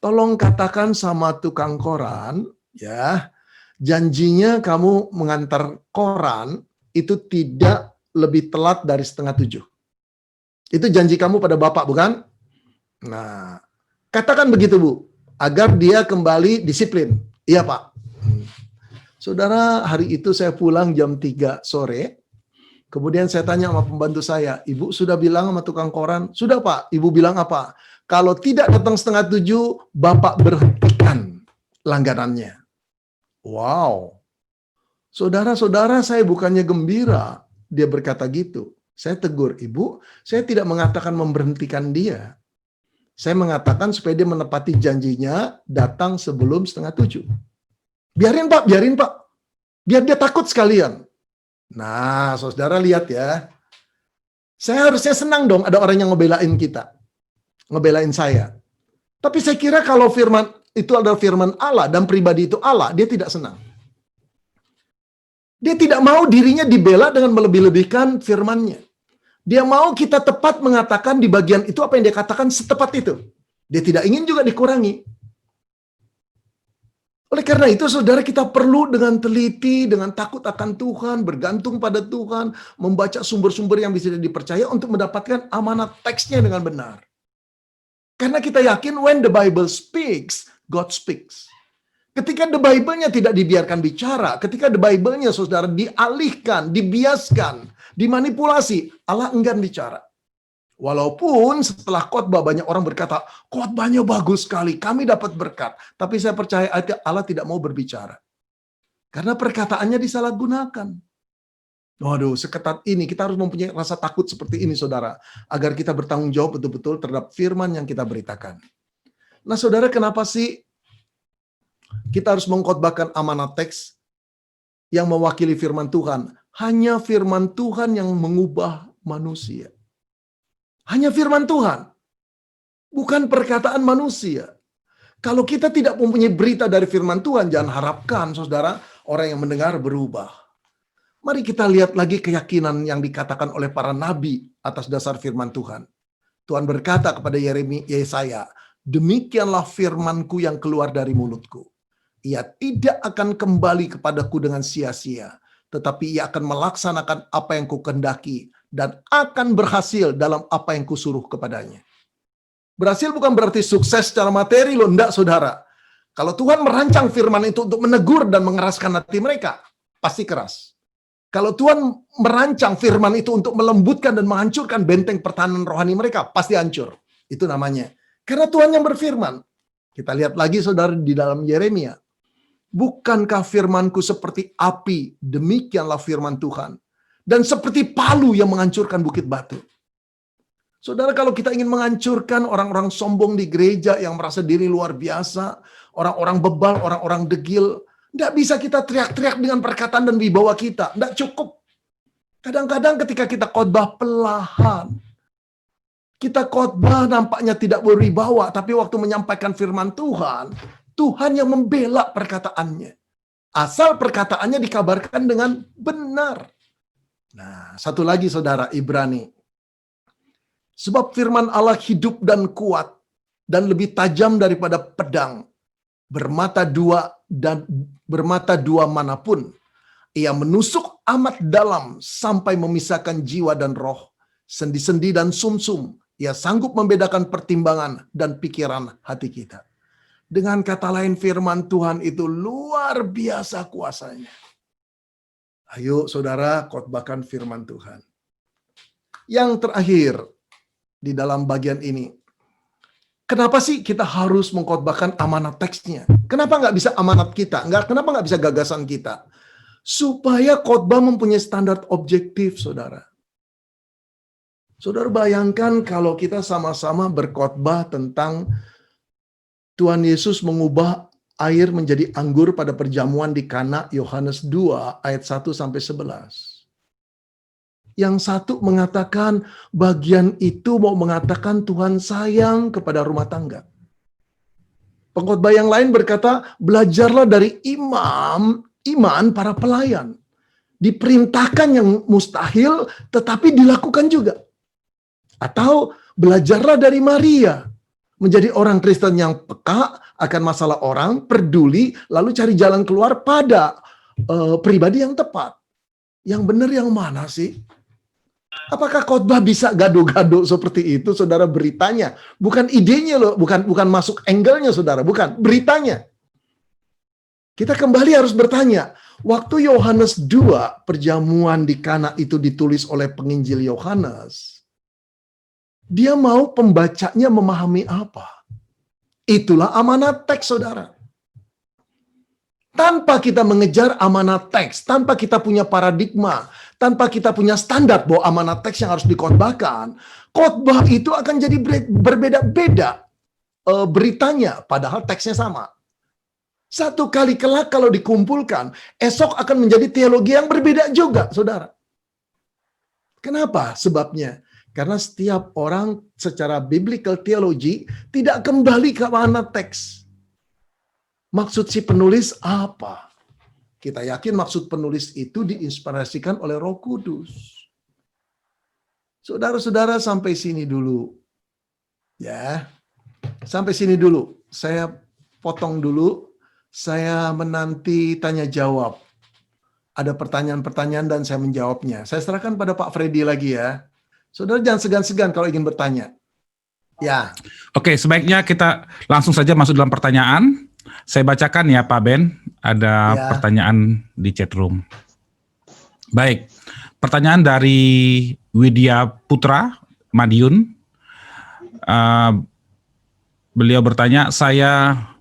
tolong katakan sama tukang koran, ya, janjinya kamu mengantar koran itu tidak lebih telat dari 6:30. Itu janji kamu pada Bapak, bukan? Nah, katakan begitu, Bu, agar dia kembali disiplin. Iya, Pak. Saudara, hari itu saya pulang jam 3 sore. Kemudian saya tanya sama pembantu saya, Ibu sudah bilang sama tukang koran? Sudah, Pak. Ibu bilang apa? Kalau tidak datang 6:30, Bapak berhentikan langganannya. Wow. Saudara-saudara, saya bukannya gembira. Dia berkata gitu. Saya tegur, Ibu, saya tidak mengatakan memberhentikan dia. Saya mengatakan supaya dia menepati janjinya datang sebelum 6:30. Biarin, Pak, biarin, Pak. Biar dia takut sekalian. Nah, saudara lihat ya. Saya harusnya senang dong ada orang yang ngebelain kita. Ngebelain saya. Tapi saya kira kalau firman itu adalah firman Allah dan pribadi itu Allah, dia tidak senang. Dia tidak mau dirinya dibela dengan melebih-lebihkan firman-Nya. Dia mau kita tepat mengatakan di bagian itu apa yang dia katakan setepat itu. Dia tidak ingin juga dikurangi. Oleh karena itu, saudara, kita perlu dengan teliti, dengan takut akan Tuhan, bergantung pada Tuhan, membaca sumber-sumber yang bisa dipercaya untuk mendapatkan amanat teksnya dengan benar. Karena kita yakin when the Bible speaks, God speaks. Ketika the Bible-nya tidak dibiarkan bicara, ketika the Bible-nya, saudara, dialihkan, dibiaskan, dimanipulasi, Allah enggan bicara. Walaupun setelah khotbah banyak orang berkata, khotbahnya bagus sekali, kami dapat berkat. Tapi saya percaya Allah tidak mau berbicara. Karena perkataannya disalahgunakan. Waduh, seketat ini kita harus mempunyai rasa takut seperti ini, saudara. Agar kita bertanggung jawab betul-betul terhadap firman yang kita beritakan. Nah, saudara, kenapa sih kita harus mengkhotbahkan amanat teks yang mewakili firman Tuhan? Hanya firman Tuhan yang mengubah manusia. Hanya firman Tuhan, bukan perkataan manusia. Kalau kita tidak mempunyai berita dari firman Tuhan, jangan harapkan, saudara, orang yang mendengar berubah. Mari kita lihat lagi keyakinan yang dikatakan oleh para nabi atas dasar firman Tuhan. Tuhan berkata kepada Yesaya, demikianlah firmanku yang keluar dari mulutku. Ia tidak akan kembali kepadaku dengan sia-sia, tetapi ia akan melaksanakan apa yang kukehendaki dan akan berhasil dalam apa yang kusuruh kepadanya. Berhasil bukan berarti sukses secara materi loh, enggak, saudara. Kalau Tuhan merancang firman itu untuk menegur dan mengeraskan hati mereka, pasti keras. Kalau Tuhan merancang firman itu untuk melembutkan dan menghancurkan benteng pertahanan rohani mereka, pasti hancur. Itu namanya. Karena Tuhan yang berfirman. Kita lihat lagi, saudara, di dalam Yeremia. Bukankah firmanku seperti api, demikianlah firman Tuhan. Dan seperti palu yang menghancurkan bukit batu. Saudara, kalau kita ingin menghancurkan orang-orang sombong di gereja yang merasa diri luar biasa, orang-orang bebal, orang-orang degil, tidak bisa kita teriak-teriak dengan perkataan dan wibawa kita. Tidak cukup. Kadang-kadang ketika kita khotbah pelahan, kita khotbah nampaknya tidak berwibawa, tapi waktu menyampaikan firman Tuhan, Tuhan yang membela perkataannya. Asal perkataannya dikabarkan dengan benar. Nah, satu lagi, saudara, Ibrani. Sebab firman Allah hidup dan kuat dan lebih tajam daripada pedang, bermata dua manapun. Ia menusuk amat dalam sampai memisahkan jiwa dan roh, sendi-sendi dan sumsum. Ia sanggup membedakan pertimbangan dan pikiran hati kita. Dengan kata lain, firman Tuhan itu luar biasa kuasanya. Ayo, saudara, khotbahkan firman Tuhan. Yang terakhir di dalam bagian ini, kenapa sih kita harus mengkhotbahkan amanat teksnya? Kenapa nggak bisa amanat kita? Kenapa nggak bisa gagasan kita? Supaya khotbah mempunyai standar objektif, saudara. Saudara bayangkan kalau kita sama-sama berkhotbah tentang Tuhan Yesus mengubah air menjadi anggur pada perjamuan di Kana, Yohanes 2 ayat 1-11. Yang satu mengatakan bagian itu mau mengatakan Tuhan sayang kepada rumah tangga. Pengkhotbah yang lain berkata, belajarlah dari iman para pelayan. diperintahkan yang mustahil tetapi dilakukan juga. Atau belajarlah dari Maria, menjadi orang Kristen yang peka akan masalah orang, peduli, lalu cari jalan keluar pada pribadi yang tepat. Yang benar yang mana sih? Apakah khotbah bisa gado-gado seperti itu, saudara? Beritanya, bukan idenya loh, bukan masuk angle-nya, saudara, bukan beritanya. Kita kembali harus bertanya, waktu Yohanes 2, perjamuan di Kana itu ditulis oleh penginjil Yohanes, dia mau pembacanya memahami apa? Itulah amanat teks, saudara. Tanpa kita mengejar amanat teks, tanpa kita punya paradigma, tanpa kita punya standar bahwa amanat teks yang harus dikhotbahkan, khotbah itu akan jadi berbeda-beda beritanya, padahal teksnya sama. Satu kali kelak kalau dikumpulkan, esok akan menjadi teologi yang berbeda juga, saudara. Kenapa? Sebabnya, karena setiap orang secara biblical theology tidak kembali ke amanat teks. Maksud si penulis apa? Kita yakin maksud penulis itu diinspirasikan oleh Roh Kudus. Saudara-saudara, sampai sini dulu. Ya. Sampai sini dulu. Saya potong dulu. Saya menanti tanya jawab. Ada pertanyaan-pertanyaan dan saya menjawabnya. Saya serahkan pada Pak Freddy lagi ya. Saudara jangan segan-segan kalau ingin bertanya. Ya. Oke, sebaiknya kita langsung saja masuk dalam pertanyaan. Saya bacakan ya Pak Ben, ada pertanyaan di chat room. Baik, pertanyaan dari Widya Putra Madiun. Beliau bertanya, saya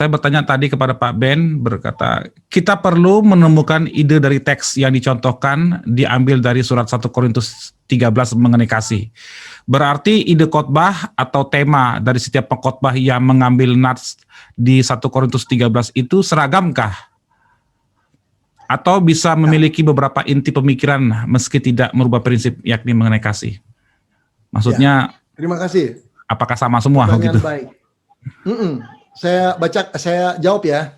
bertanya tadi kepada Pak Ben, berkata, kita perlu menemukan ide dari teks yang dicontohkan diambil dari surat 1 Korintus 13 mengenai kasih. Berarti ide khotbah atau tema dari setiap pengkhotbah yang mengambil nats di 1 Korintus 13 itu seragamkah? Atau bisa memiliki beberapa inti pemikiran meski tidak merubah prinsip yakni mengenai kasih? Maksudnya, terima kasih. Apakah sama semua? Pertanyaan gitu? Baik. Saya jawab ya.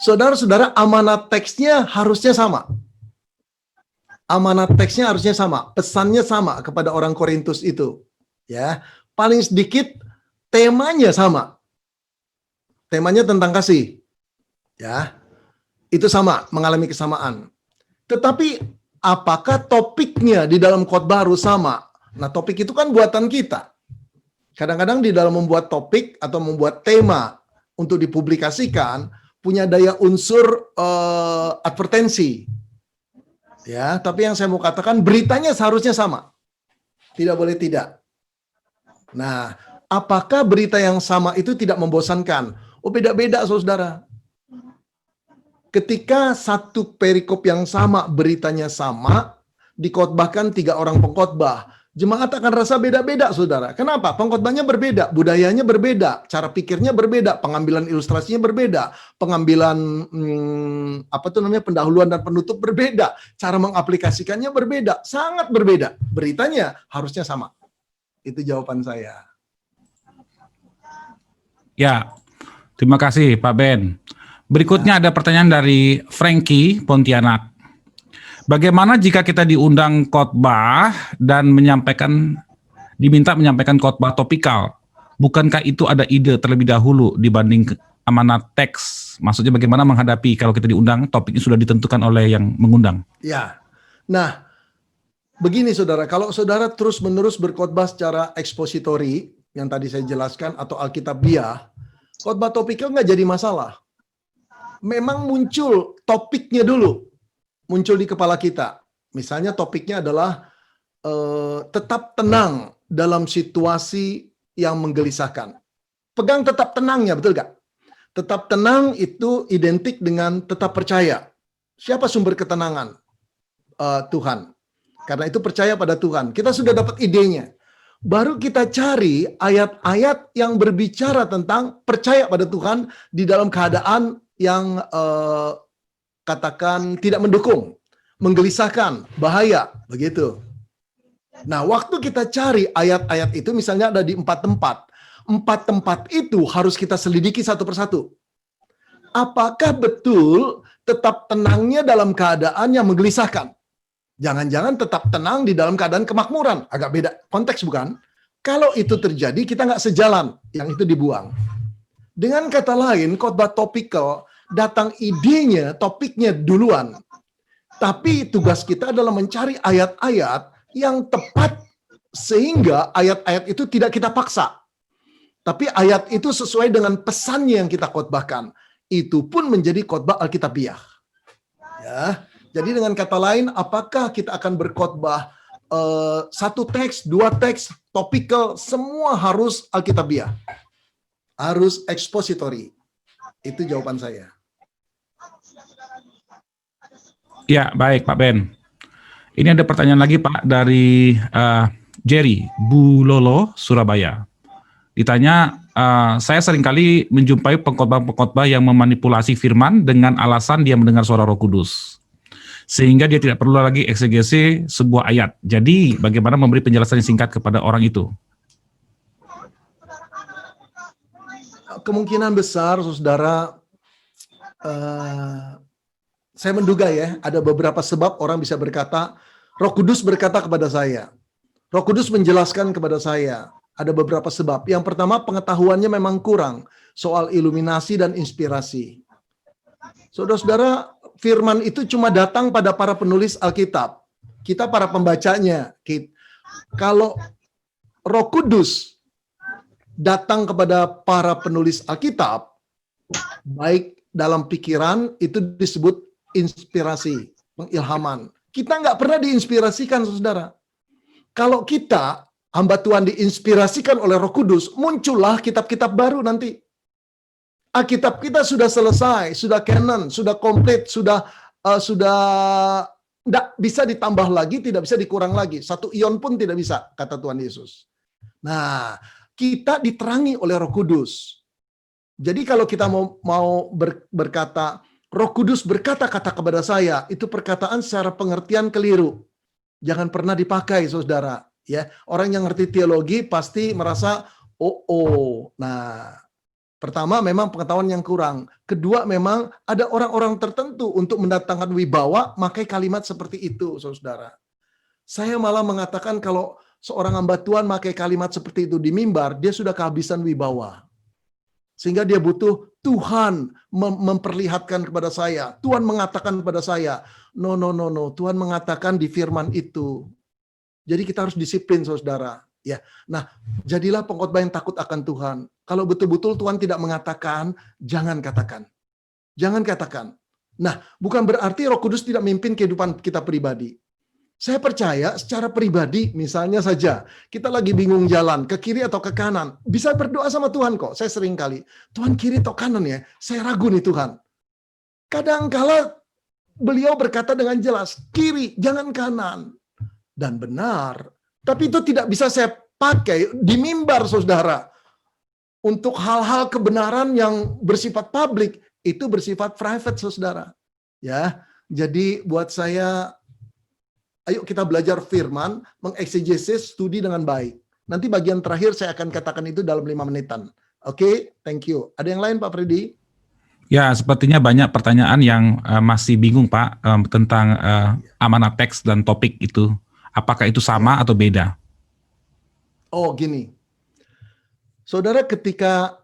Saudara-saudara, amanat teksnya harusnya sama. Amanat teksnya harusnya sama, pesannya sama kepada orang Korintus itu. Ya, paling sedikit temanya sama. Temanya tentang kasih. Ya. Itu sama, mengalami kesamaan. Tetapi apakah topiknya di dalam khotbah harus sama? Nah, topik itu kan buatan kita. Kadang-kadang di dalam membuat topik atau membuat tema untuk dipublikasikan punya daya unsur advertensi. Ya, tapi yang saya mau katakan beritanya seharusnya sama. Tidak boleh tidak. Nah, apakah berita yang sama itu tidak membosankan? Oh, beda-beda, saudara. Ketika satu perikop yang sama, beritanya sama, dikhotbahkan 3 orang pengkhotbah, jemaat akan rasa beda-beda, saudara. Kenapa? Pengkhotbahnya berbeda, budayanya berbeda, cara pikirnya berbeda, pengambilan ilustrasinya berbeda, pengambilan pendahuluan dan penutup berbeda, cara mengaplikasikannya berbeda, sangat berbeda. Beritanya harusnya sama. Itu jawaban saya. Ya, terima kasih Pak Ben. Berikutnya ada pertanyaan dari Frankie Pontianak. Bagaimana jika kita diundang khotbah dan diminta menyampaikan khotbah topikal? Bukankah itu ada ide terlebih dahulu dibanding amanat teks? Maksudnya bagaimana menghadapi kalau kita diundang, topiknya sudah ditentukan oleh yang mengundang? Ya, nah begini saudara, kalau saudara terus-menerus berkhotbah secara ekspositori, yang tadi saya jelaskan, atau alkitabiah, khotbah topikal nggak jadi masalah. Memang muncul topiknya dulu, muncul di kepala kita. Misalnya topiknya adalah tetap tenang dalam situasi yang menggelisahkan. Pegang tetap tenangnya, betul gak? Tetap tenang itu identik dengan tetap percaya. Siapa sumber ketenangan? Tuhan. Karena itu percaya pada Tuhan. Kita sudah dapat idenya. Baru kita cari ayat-ayat yang berbicara tentang percaya pada Tuhan di dalam keadaan yang katakan tidak mendukung, menggelisahkan, bahaya, begitu. Nah, waktu kita cari ayat-ayat itu, misalnya ada di 4 tempat. 4 tempat itu harus kita selidiki satu persatu. Apakah betul tetap tenangnya dalam keadaan yang menggelisahkan. Jangan-jangan tetap tenang di dalam keadaan kemakmuran. Agak beda konteks bukan? Kalau itu terjadi, kita nggak sejalan. Yang itu dibuang. Dengan kata lain, khotbah topikal, datang idenya, topiknya duluan. Tapi tugas kita adalah mencari ayat-ayat yang tepat sehingga ayat-ayat itu tidak kita paksa. Tapi ayat itu sesuai dengan pesannya yang kita khotbahkan. Itu pun menjadi khotbah Alkitabiah. Ya. Jadi dengan kata lain, apakah kita akan berkhotbah satu teks, dua teks, topikal, semua harus Alkitabiah. Harus expository. Itu jawaban saya. Ya, baik Pak Ben. Ini ada pertanyaan lagi Pak dari Jerry Bulolo, Surabaya. Ditanya, saya seringkali menjumpai pengkhotbah-pengkhotbah yang memanipulasi firman dengan alasan dia mendengar suara Roh Kudus. Sehingga dia tidak perlu lagi eksegesi sebuah ayat. Jadi, bagaimana memberi penjelasan yang singkat kepada orang itu? Kemungkinan besar, saudara, saya menduga ya, ada beberapa sebab orang bisa berkata, Roh Kudus berkata kepada saya. Roh Kudus menjelaskan kepada saya. Ada beberapa sebab. Yang pertama, pengetahuannya memang kurang soal iluminasi dan inspirasi. Saudara-saudara, firman itu cuma datang pada para penulis Alkitab. Kita para pembacanya. Kalau Roh Kudus datang kepada para penulis Alkitab, baik dalam pikiran, itu disebut inspirasi, pengilhaman. Kita nggak pernah diinspirasikan, saudara. Kalau kita, hamba Tuhan diinspirasikan oleh Roh Kudus, muncullah kitab-kitab baru nanti. Alkitab kita sudah selesai, sudah canon, sudah komplit, sudah tidak bisa ditambah lagi, tidak bisa dikurang lagi. Satu ion pun tidak bisa, kata Tuhan Yesus. Nah, kita diterangi oleh Roh Kudus. Jadi kalau kita mau berkata, Roh Kudus berkata-kata kepada saya, itu perkataan secara pengertian keliru. Jangan pernah dipakai, saudara. Ya, orang yang ngerti teologi pasti merasa, Nah, pertama memang pengetahuan yang kurang. Kedua memang ada orang-orang tertentu untuk mendatangkan wibawa, pakai kalimat seperti itu, saudara. Saya malah mengatakan kalau seorang hamba Tuhan pakai kalimat seperti itu di mimbar, dia sudah kehabisan wibawa. Sehingga dia butuh Tuhan memperlihatkan kepada saya. Tuhan mengatakan kepada saya, no. Tuhan mengatakan di firman itu. Jadi kita harus disiplin, saudara. Ya, nah, jadilah pengkhotbah yang takut akan Tuhan. Kalau betul-betul Tuhan tidak mengatakan, jangan katakan. Jangan katakan. Nah, bukan berarti Roh Kudus tidak memimpin kehidupan kita pribadi. Saya percaya secara pribadi, misalnya saja, kita lagi bingung jalan, ke kiri atau ke kanan. Bisa berdoa sama Tuhan kok. Saya sering kali, Tuhan kiri atau kanan ya? Saya ragu nih Tuhan. Kadang-kala beliau berkata dengan jelas, kiri, jangan kanan. Dan benar. Tapi itu tidak bisa saya pakai di mimbar, saudara. Untuk hal-hal kebenaran yang bersifat publik, itu bersifat private, saudara. Ya, jadi buat saya, ayo kita belajar firman, mengeksegesis, studi dengan baik. Nanti bagian terakhir saya akan katakan itu dalam 5 menitan. Oke, thank you. Ada yang lain Pak Freddy? Ya, sepertinya banyak pertanyaan yang masih bingung Pak tentang amanat teks dan topik itu. Apakah itu sama atau beda? Oh, gini. Saudara, ketika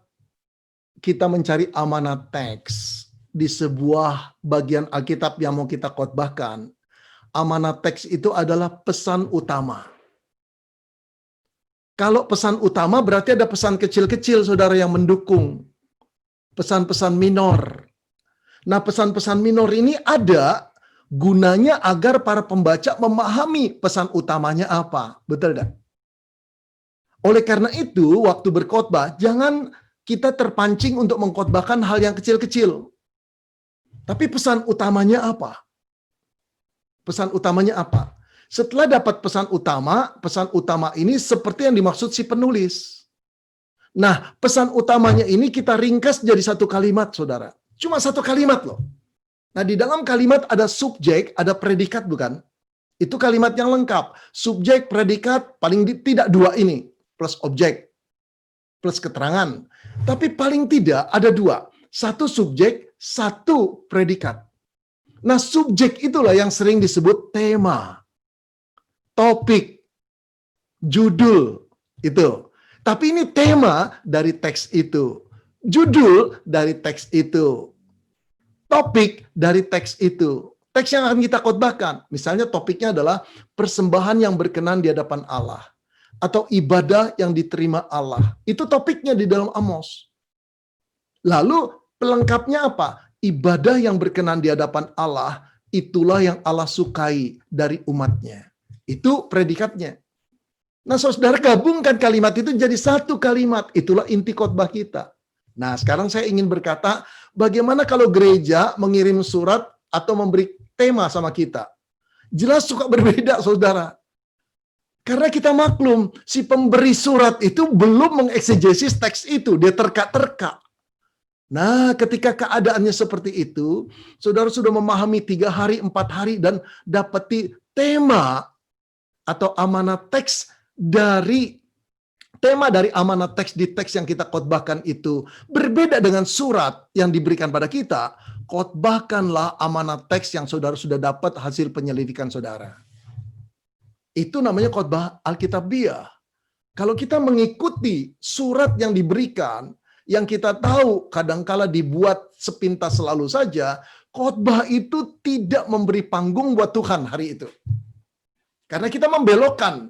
kita mencari amanat teks di sebuah bagian Alkitab yang mau kita khotbahkan, amanat teks itu adalah pesan utama. Kalau pesan utama berarti ada pesan kecil-kecil, saudara, yang mendukung. Pesan-pesan minor. Nah, pesan-pesan minor ini ada gunanya agar para pembaca memahami pesan utamanya apa. Betul tidak? Oleh karena itu, waktu berkhotbah, jangan kita terpancing untuk mengkhotbahkan hal yang kecil-kecil. Tapi pesan utamanya apa? Pesan utamanya apa? Setelah dapat pesan utama ini seperti yang dimaksud si penulis. Nah, pesan utamanya ini kita ringkas jadi satu kalimat, saudara. Cuma satu kalimat loh. Nah, di dalam kalimat ada subjek, ada predikat, bukan? Itu kalimat yang lengkap. Subjek, predikat, paling tidak dua ini. Plus objek, plus keterangan. Tapi paling tidak ada dua. Satu subjek, satu predikat. Nah, subjek itulah yang sering disebut tema, topik, judul itu. Tapi ini tema dari teks itu, judul dari teks itu, topik dari teks itu. Teks yang akan kita khotbahkan, misalnya topiknya adalah persembahan yang berkenan di hadapan Allah atau ibadah yang diterima Allah. Itu topiknya di dalam Amos. Lalu pelengkapnya apa? Ibadah yang berkenan di hadapan Allah, itulah yang Allah sukai dari umatnya. Itu predikatnya. Nah, saudara gabungkan kalimat itu jadi satu kalimat. Itulah inti khotbah kita. Nah, sekarang saya ingin berkata, bagaimana kalau gereja mengirim surat atau memberi tema sama kita? Jelas suka berbeda, saudara. Karena kita maklum, si pemberi surat itu belum mengeksegesis teks itu. Dia terka-terka. Nah, ketika keadaannya seperti itu, saudara sudah memahami 3 hari, 4 hari, dan dapati tema atau amanat teks dari amanat teks di teks yang kita khotbahkan itu berbeda dengan surat yang diberikan pada kita. Khotbahkanlah amanat teks yang saudara sudah dapat hasil penyelidikan saudara. Itu namanya khotbah Alkitabiah. Kalau kita mengikuti surat yang diberikan, yang kita tahu kadangkala dibuat sepintas selalu saja, khotbah itu tidak memberi panggung buat Tuhan hari itu. Karena kita membelokkan.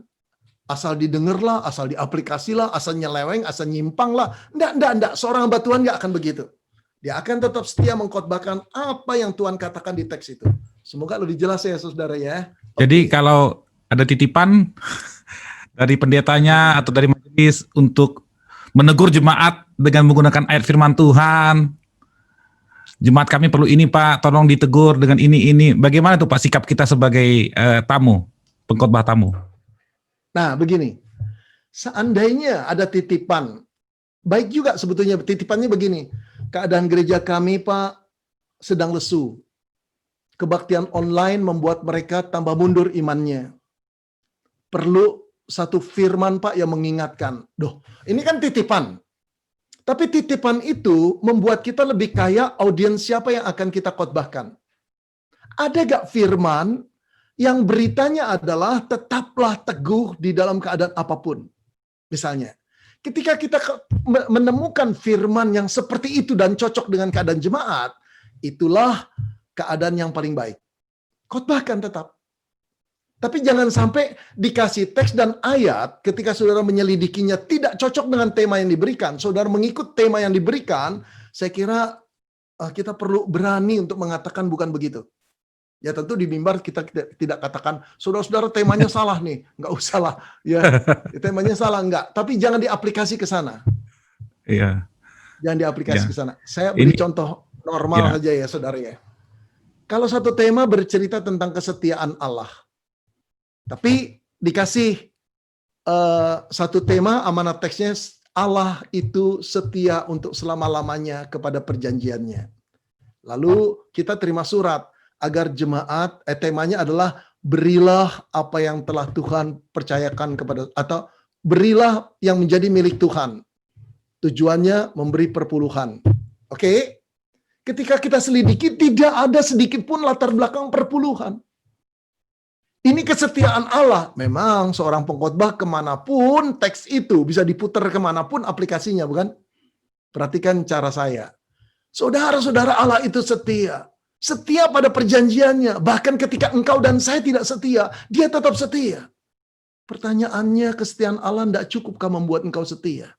Asal didengarlah, asal diaplikasilah, asal nyeleweng, asal nyimpanglah. Enggak. Seorang hamba Tuhan enggak akan begitu. Dia akan tetap setia mengkhotbahkan apa yang Tuhan katakan di teks itu. Semoga lebih jelas ya, saudara ya. Jadi kalau ada titipan dari pendetanya atau dari majelis untuk menegur jemaat dengan menggunakan ayat firman Tuhan, jemaat kami perlu ini Pak, tolong ditegur dengan ini. Bagaimana tuh Pak sikap kita sebagai tamu, pengkhotbah tamu? Nah, begini. Seandainya ada titipan, baik juga sebetulnya titipannya begini. Keadaan gereja kami, Pak, sedang lesu. Kebaktian online membuat mereka tambah mundur imannya. Perlu satu firman, Pak, yang mengingatkan. Ini kan titipan. Tapi titipan itu membuat kita lebih kaya audiens siapa yang akan kita khotbahkan. Ada gak firman yang beritanya adalah tetaplah teguh di dalam keadaan apapun. Misalnya, ketika kita menemukan firman yang seperti itu dan cocok dengan keadaan jemaat, itulah keadaan yang paling baik. Khotbahkan tetap. Tapi jangan sampai dikasih teks dan ayat ketika saudara menyelidikinya tidak cocok dengan tema yang diberikan. Saudara mengikut tema yang diberikan, saya kira kita perlu berani untuk mengatakan bukan begitu. Ya tentu di mimbar kita tidak katakan, saudara-saudara temanya salah nih. Nggak usah lah. Ya, temanya salah, enggak. Tapi jangan diaplikasi ke sana. Iya. Jangan diaplikasi ke sana. Saya beri contoh normal saja ya, saudara ya. Kalau satu tema bercerita tentang kesetiaan Allah, tapi dikasih satu tema, amanat teksnya, Allah itu setia untuk selama-lamanya kepada perjanjiannya. Lalu kita terima surat, agar jemaat, temanya adalah berilah apa yang telah Tuhan percayakan kepada, atau berilah yang menjadi milik Tuhan. Tujuannya memberi perpuluhan. Oke? Ketika kita selidiki, tidak ada sedikit pun latar belakang perpuluhan. Ini kesetiaan Allah. Memang seorang pengkhotbah kemanapun teks itu bisa diputar kemanapun aplikasinya, bukan? Perhatikan cara saya. Saudara-saudara Allah itu setia. Setia pada perjanjiannya. Bahkan ketika engkau dan saya tidak setia, dia tetap setia. Pertanyaannya, kesetiaan Allah tidak cukupkah membuat engkau setia?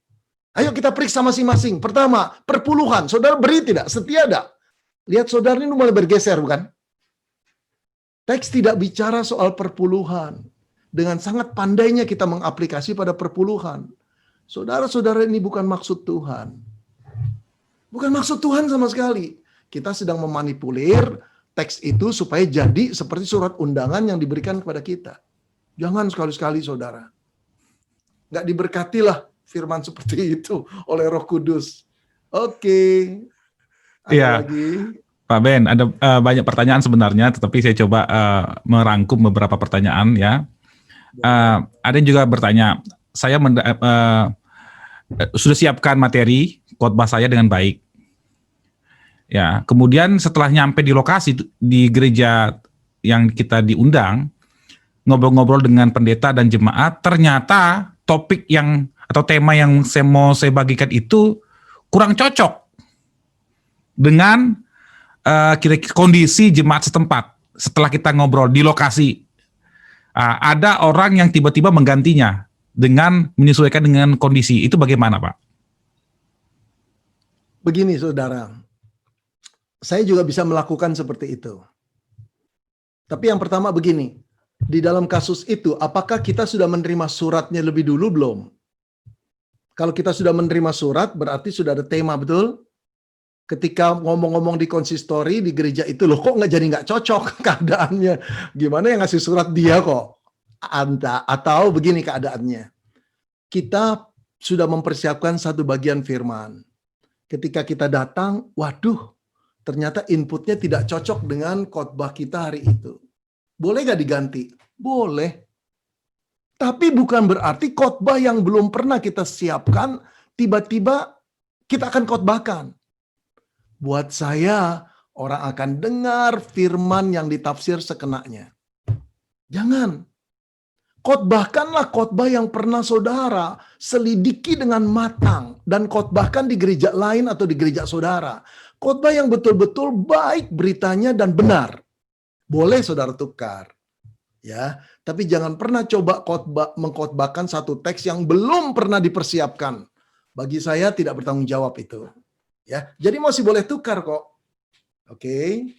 Ayo kita periksa masing-masing. Pertama, perpuluhan. Saudara beri tidak? Setia tidak? Lihat saudara ini mulai bergeser, bukan? Teks tidak bicara soal perpuluhan. Dengan sangat pandainya kita mengaplikasi pada perpuluhan. Saudara-saudara, ini bukan maksud Tuhan. Bukan maksud Tuhan sama sekali. Kita sedang memanipulir teks itu supaya jadi seperti surat undangan yang diberikan kepada kita. Jangan sekali-sekali, saudara. Nggak diberkatilah firman seperti itu oleh Roh Kudus. Oke. Ada lagi? Pak Ben, ada banyak pertanyaan sebenarnya, tetapi saya coba merangkum beberapa pertanyaan ya. Ada yang juga bertanya, saya sudah siapkan materi khotbah saya dengan baik. Ya, kemudian setelah nyampe di lokasi di gereja yang kita diundang, ngobrol-ngobrol dengan pendeta dan jemaat, ternyata topik yang atau tema yang saya bagikan itu kurang cocok dengan kira-kira kondisi jemaat setempat. Setelah kita ngobrol di lokasi, ada orang yang tiba-tiba menggantinya dengan menyesuaikan dengan kondisi. Itu bagaimana, Pak? Begini, saudara, saya juga bisa melakukan seperti itu. Tapi yang pertama begini, di dalam kasus itu, apakah kita sudah menerima suratnya lebih dulu belum? Kalau kita sudah menerima surat, berarti sudah ada tema, betul? Ketika ngomong-ngomong di konsistori, di gereja itu, loh kok nggak cocok keadaannya. Gimana yang ngasih surat dia kok? Atau begini keadaannya. Kita sudah mempersiapkan satu bagian firman. Ketika kita datang, waduh, ternyata inputnya tidak cocok dengan khotbah kita hari itu. Boleh nggak diganti? Boleh. Tapi bukan berarti khotbah yang belum pernah kita siapkan, tiba-tiba kita akan khotbahkan. Buat saya, orang akan dengar firman yang ditafsir sekenanya. Jangan. Khotbahkanlah khotbah yang pernah saudara selidiki dengan matang dan khotbahkan di gereja lain atau di gereja saudara. Khotbah yang betul-betul baik beritanya dan benar. Boleh saudara tukar. Ya, tapi jangan pernah coba mengkhotbahkan satu teks yang belum pernah dipersiapkan. Bagi saya tidak bertanggung jawab itu. Ya, jadi masih boleh tukar kok. Oke.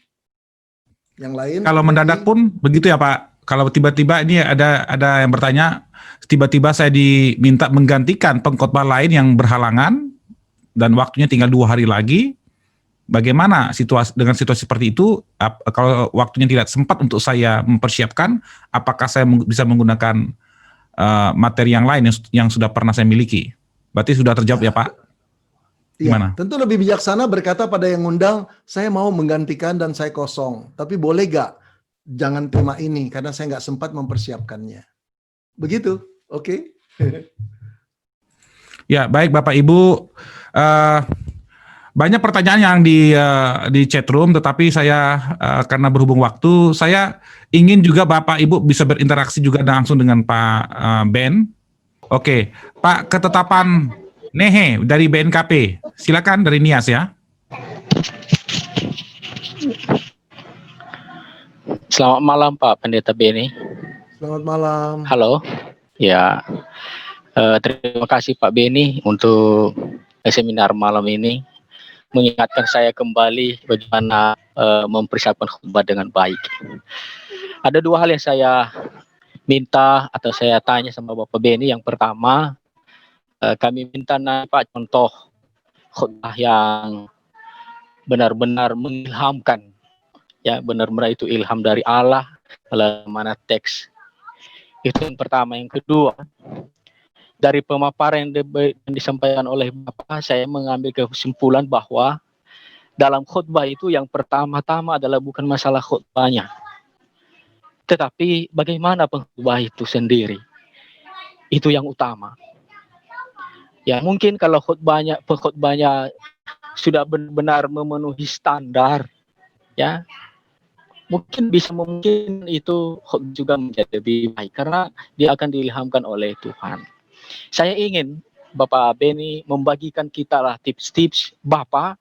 Yang lain. Kalau mendadak pun begitu ya, Pak. Kalau tiba-tiba ini ada yang bertanya, tiba-tiba saya diminta menggantikan pengkhotbah lain yang berhalangan dan waktunya tinggal 2 hari lagi. Bagaimana dengan situasi seperti itu? Kalau waktunya tidak sempat untuk saya mempersiapkan, apakah saya bisa menggunakan materi yang lain yang sudah pernah saya miliki? Berarti sudah terjawab ya, Pak? Gimana? Ya, tentu lebih bijaksana berkata pada yang ngundang, saya mau menggantikan dan saya kosong. Tapi boleh gak? Jangan tema ini, karena saya nggak sempat mempersiapkannya. Begitu, oke? Ya, baik Bapak Ibu. Banyak pertanyaan yang di chat room, tetapi saya karena berhubung waktu, saya ingin juga Bapak Ibu bisa berinteraksi juga langsung dengan Pak Ben. Oke, Pak, ketetapan Nehe dari BNKP, silakan dari Nias ya. Selamat malam Pak Pendeta Beni. Selamat malam. Halo. Ya, terima kasih Pak Beni untuk seminar malam ini. Mengingatkan saya kembali bagaimana mempersiapkan khutbah dengan baik. Ada 2 hal yang saya minta atau saya tanya sama Bapak Beni. Yang pertama, kami minta Pak contoh khutbah yang benar-benar mengilhamkan. Ya, benar-benar itu ilham dari Allah, mana teks. Itu yang pertama. Yang kedua, dari pemaparan yang disampaikan oleh Bapak, saya mengambil kesimpulan bahwa dalam khutbah itu yang pertama-tama adalah bukan masalah khutbahnya, tetapi bagaimana pengkhutbah itu sendiri. Itu yang utama. Ya, mungkin kalau pengkhutbahnya sudah benar-benar memenuhi standar, ya, mungkin itu juga menjadi lebih baik karena dia akan diilhamkan oleh Tuhan. Saya ingin Bapak Beni membagikan kita lah tips-tips Bapak,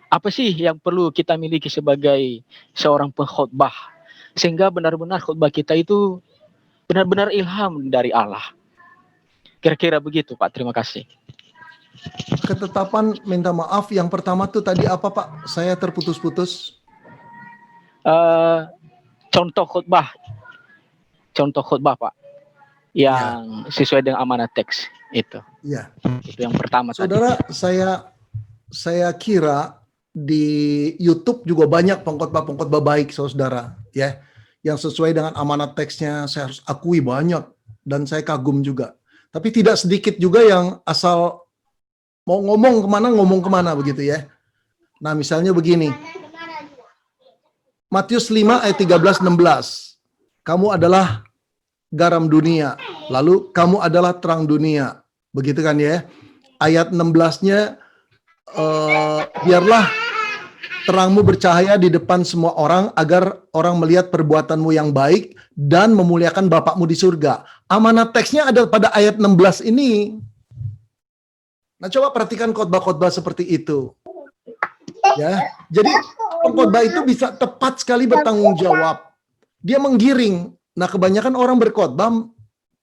apa sih yang perlu kita miliki sebagai seorang pengkhotbah sehingga benar-benar khotbah kita itu benar-benar ilham dari Allah. Kira-kira begitu Pak, terima kasih. Ketetapan minta maaf yang pertama tuh tadi apa Pak? Saya terputus-putus. Contoh khotbah Pak yang sesuai dengan amanat teks itu. Iya. Itu yang pertama. Saudara, tadi. saya kira di YouTube juga banyak pengkhotbah baik, saudara, ya, yang sesuai dengan amanat teksnya. Saya harus akui banyak dan saya kagum juga. Tapi tidak sedikit juga yang asal mau ngomong kemana begitu ya. Nah, misalnya begini. Matius 5 ayat 13-16. Kamu adalah garam dunia, lalu kamu adalah terang dunia. Begitu kan ya. Ayat 16-nya biarlah terangmu bercahaya di depan semua orang agar orang melihat perbuatanmu yang baik dan memuliakan Bapakmu di surga. Amanat teksnya ada pada ayat 16 ini. Nah, coba perhatikan khotbah-khotbah seperti itu. Ya, jadi pengkhotbah itu bisa tepat sekali bertanggung jawab. Dia menggiring. Nah, kebanyakan orang berkhotbah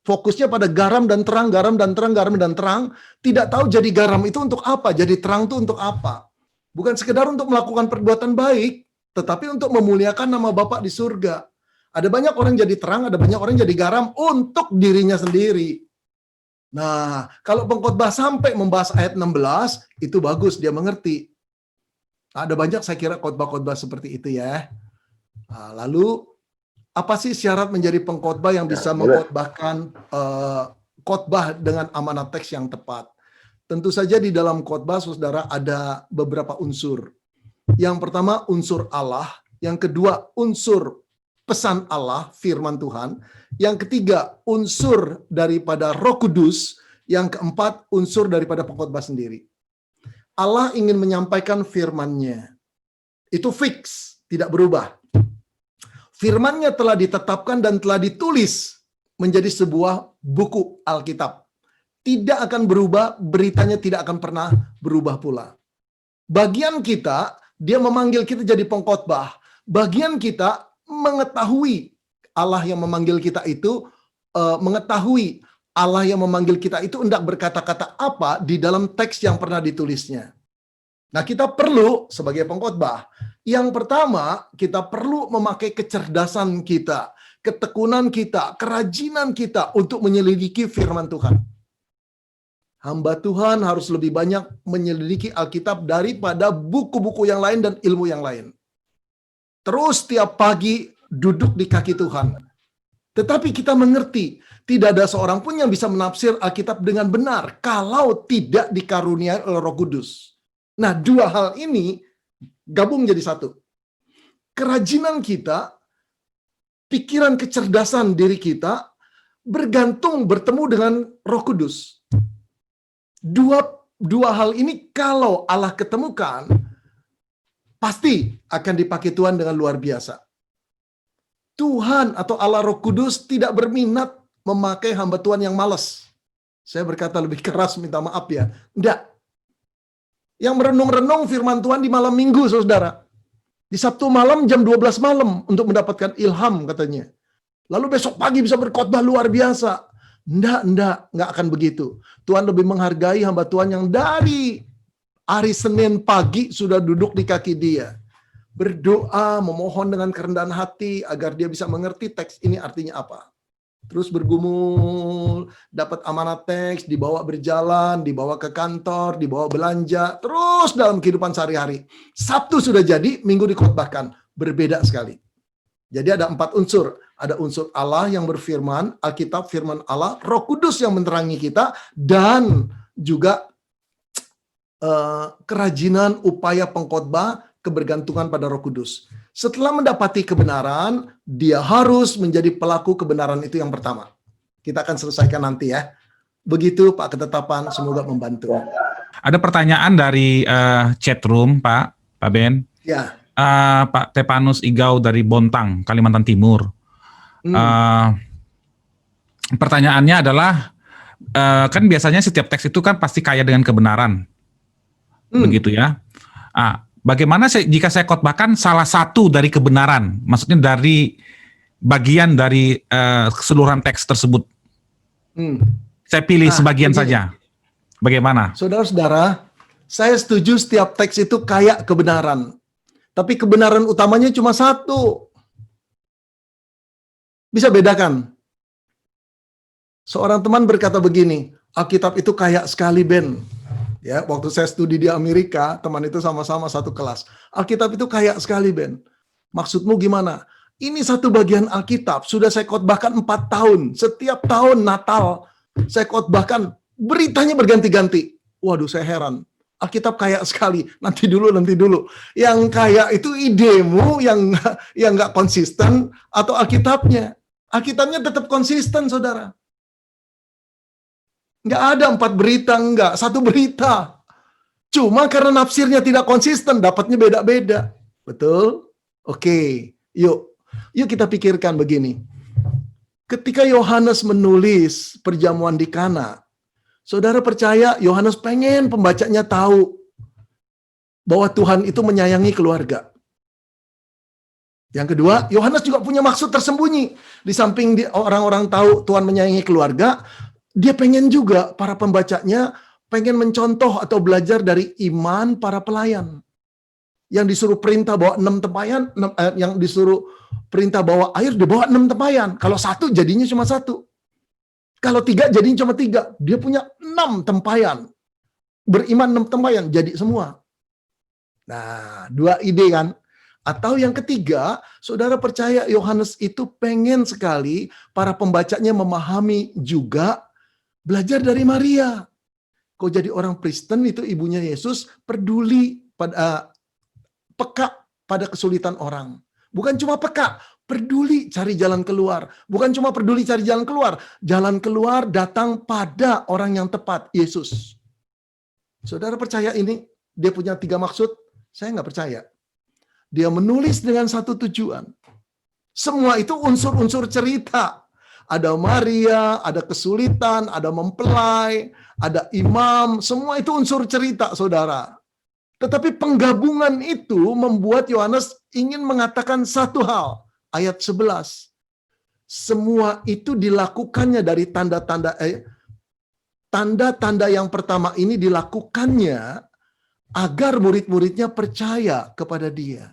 fokusnya pada garam dan terang, garam dan terang, garam dan terang. Tidak tahu jadi garam itu untuk apa, jadi terang itu untuk apa. Bukan sekedar untuk melakukan perbuatan baik, tetapi untuk memuliakan nama Bapa di surga. Ada banyak orang jadi terang, ada banyak orang jadi garam untuk dirinya sendiri. Nah, kalau pengkhotbah sampai membahas ayat 16, itu bagus, dia mengerti. Ada banyak saya kira khotbah-khotbah seperti itu ya. Nah, lalu, apa sih syarat menjadi pengkhotbah yang bisa mengkhotbahkan khotbah dengan amanat teks yang tepat? Tentu saja di dalam khotbah, saudara, ada beberapa unsur. Yang pertama, unsur Allah. Yang kedua, unsur pesan Allah, firman Tuhan. Yang ketiga, unsur daripada Roh Kudus. Yang keempat, unsur daripada pengkhotbah sendiri. Allah ingin menyampaikan firman-Nya. Itu fix, tidak berubah. Firman-Nya telah ditetapkan dan telah ditulis menjadi sebuah buku Alkitab. Tidak akan berubah, beritanya tidak akan pernah berubah pula. Bagian kita, dia memanggil kita jadi pengkhotbah. Bagian kita mengetahui Allah yang memanggil kita itu, mengetahui Allah yang memanggil kita itu hendak berkata-kata apa di dalam teks yang pernah ditulisnya. Nah, kita perlu sebagai pengkhotbah, yang pertama, kita perlu memakai kecerdasan kita, ketekunan kita, kerajinan kita untuk menyelidiki firman Tuhan. Hamba Tuhan harus lebih banyak menyelidiki Alkitab daripada buku-buku yang lain dan ilmu yang lain. Terus tiap pagi duduk di kaki Tuhan. Tetapi kita mengerti, tidak ada seorang pun yang bisa menafsir Alkitab dengan benar kalau tidak dikaruniai oleh Roh Kudus. Nah, dua hal ini gabung jadi satu. Kerajinan kita, pikiran kecerdasan diri kita, bergantung bertemu dengan Roh Kudus. Dua hal ini kalau Allah ketemukan, pasti akan dipakai Tuhan dengan luar biasa. Tuhan atau Allah Roh Kudus tidak berminat memakai hamba Tuhan yang malas. Saya berkata lebih keras, minta maaf ya. Enggak. Yang merenung-renung firman Tuhan di malam minggu, saudara. Di Sabtu malam jam 12 malam untuk mendapatkan ilham katanya. Lalu besok pagi bisa berkhotbah luar biasa. Enggak akan begitu. Tuhan lebih menghargai hamba Tuhan yang dari hari Senin pagi sudah duduk di kaki dia. Berdoa, memohon dengan kerendahan hati agar dia bisa mengerti teks ini artinya apa. Terus bergumul, dapat amanat teks, dibawa berjalan, dibawa ke kantor, dibawa belanja, terus dalam kehidupan sehari-hari. Sabtu sudah jadi, Minggu dikhotbahkan. Berbeda sekali. Jadi ada 4 unsur. Ada unsur Allah yang berfirman, Alkitab firman Allah, Roh Kudus yang menerangi kita, dan juga kerajinan upaya pengkhotbah, kebergantungan pada Roh Kudus. Setelah mendapati kebenaran, dia harus menjadi pelaku kebenaran itu yang pertama. Kita akan selesaikan nanti ya. Begitu Pak Ketetapan, semoga membantu. Ada pertanyaan dari chat room, Pak Ben. Ya. Pak Tepanus Igau dari Bontang, Kalimantan Timur. Pertanyaannya adalah, kan biasanya setiap teks itu kan pasti kaya dengan kebenaran, begitu ya. Bagaimana jika saya khotbahkan salah satu dari kebenaran, maksudnya dari bagian dari keseluruhan teks tersebut, saya pilih sebagian saja, bagaimana? Saudara-saudara, saya setuju setiap teks itu kaya kebenaran, tapi kebenaran utamanya cuma satu. Bisa bedakan. Seorang teman berkata begini, Alkitab itu kaya sekali, Ben. Ya, waktu saya studi di Amerika, teman itu sama-sama satu kelas. Alkitab itu kaya sekali, Ben. Maksudmu gimana? Ini satu bagian Alkitab, sudah saya khotbahkan 4 tahun. Setiap tahun Natal, saya khotbahkan, beritanya berganti-ganti. Waduh, saya heran. Alkitab kaya sekali, nanti dulu. Yang kaya itu idemu yang nggak konsisten, atau Alkitabnya. Alkitabnya tetap konsisten, saudara. Nggak ada 4 berita, nggak. 1 berita. Cuma karena nafsirnya tidak konsisten, dapatnya beda-beda. Betul? Oke, yuk kita pikirkan begini. Ketika Yohanes menulis perjamuan di Kana, saudara percaya Yohanes pengen pembacanya tahu bahwa Tuhan itu menyayangi keluarga. Yang kedua, Yohanes juga punya maksud tersembunyi. Di samping orang-orang tahu Tuhan menyayangi keluarga, dia pengen juga para pembacanya pengen mencontoh atau belajar dari iman para pelayan. Yang disuruh perintah bawa 6 tempayan, yang disuruh perintah bawa air, dia bawa 6 tempayan. Kalau 1 jadinya cuma 1. Kalau 3 jadinya cuma 3. Dia punya 6 tempayan. Beriman 6 tempayan, jadi semua. Nah, 2 ide kan. Atau yang ketiga, saudara percaya Yohanes itu pengen sekali para pembacanya memahami juga belajar dari Maria. Kok jadi orang Kristen itu ibunya Yesus peduli peka pada kesulitan orang. Bukan cuma peka, peduli cari jalan keluar. Bukan cuma peduli cari jalan keluar datang pada orang yang tepat, Yesus. Saudara percaya ini? Dia punya 3 maksud? Saya nggak percaya. Dia menulis dengan satu tujuan. Semua itu unsur-unsur cerita. Ada Maria, ada kesulitan, ada mempelai, ada imam. Semua itu unsur cerita, saudara. Tetapi penggabungan itu membuat Yohanes ingin mengatakan satu hal. Ayat 11. Semua itu dilakukannya dari tanda-tanda yang pertama ini dilakukannya agar murid-muridnya percaya kepada dia.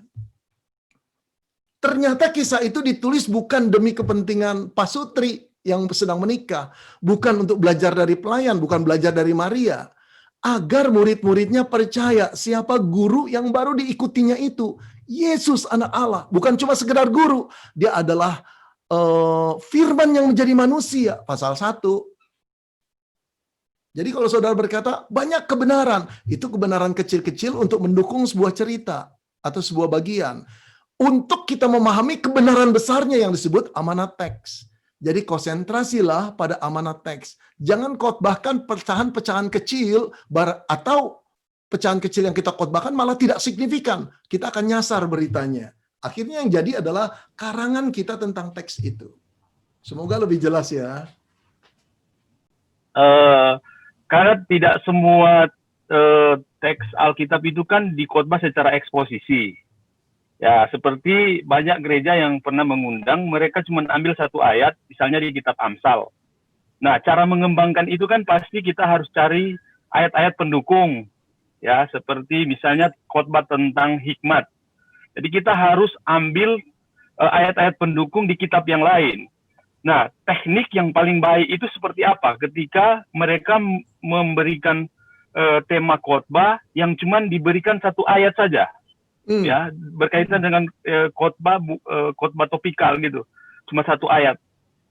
Ternyata kisah itu ditulis bukan demi kepentingan pasutri yang sedang menikah, bukan untuk belajar dari pelayan, bukan belajar dari Maria, agar murid-muridnya percaya siapa guru yang baru diikutinya itu, Yesus anak Allah, bukan cuma sekedar guru, dia adalah firman yang menjadi manusia, pasal 1. Jadi kalau saudara berkata banyak kebenaran, itu kebenaran kecil-kecil untuk mendukung sebuah cerita atau sebuah bagian. Untuk kita memahami kebenaran besarnya yang disebut amanat teks. Jadi konsentrasilah pada amanat teks. Jangan khotbahkan pecahan-pecahan kecil atau pecahan kecil yang kita khotbahkan malah tidak signifikan. Kita akan nyasar beritanya. Akhirnya yang jadi adalah karangan kita tentang teks itu. Semoga lebih jelas ya. Karena tidak semua teks Alkitab itu kan dikhotbah secara eksposisi. Ya, seperti banyak gereja yang pernah mengundang, mereka cuma ambil satu ayat, misalnya di kitab Amsal. Nah, cara mengembangkan itu kan pasti kita harus cari ayat-ayat pendukung. Ya, seperti misalnya khotbah tentang hikmat. Jadi kita harus ambil ayat-ayat pendukung di kitab yang lain. Nah, teknik yang paling baik itu seperti apa? Ketika mereka memberikan tema khotbah yang cuma diberikan satu ayat saja. Ya, berkaitan dengan khotbah topikal gitu, cuma satu ayat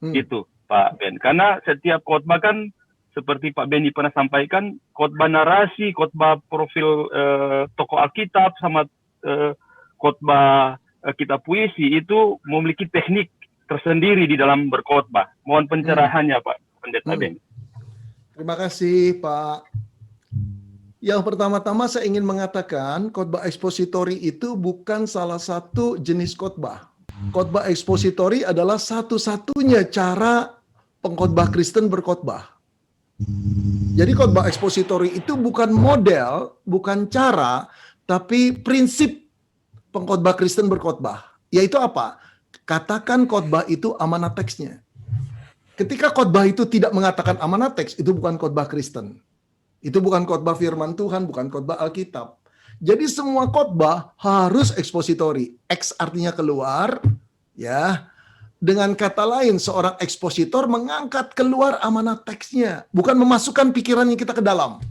gitu, Pak Ben. Karena setiap khotbah kan seperti Pak Beni pernah sampaikan, khotbah narasi, khotbah profil tokoh Alkitab sama khotbah kitab puisi itu memiliki teknik tersendiri di dalam berkhotbah. Mohon pencerahannya Pak Pendeta Ben. Terima kasih Pak. Yang pertama-tama saya ingin mengatakan khotbah ekspositori itu bukan salah satu jenis khotbah. Khotbah ekspositori adalah satu-satunya cara pengkhotbah Kristen berkhotbah. Jadi khotbah ekspositori itu bukan model, bukan cara, tapi prinsip pengkhotbah Kristen berkhotbah. Yaitu apa? Katakan khotbah itu amanat teksnya. Ketika khotbah itu tidak mengatakan amanat teks, itu bukan khotbah Kristen. Itu bukan khotbah firman Tuhan, bukan khotbah Alkitab. Jadi semua khotbah harus ekspositori. X artinya keluar, ya. Dengan kata lain, seorang ekspositor mengangkat keluar amanat teksnya, bukan memasukkan pikirannya kita ke dalam.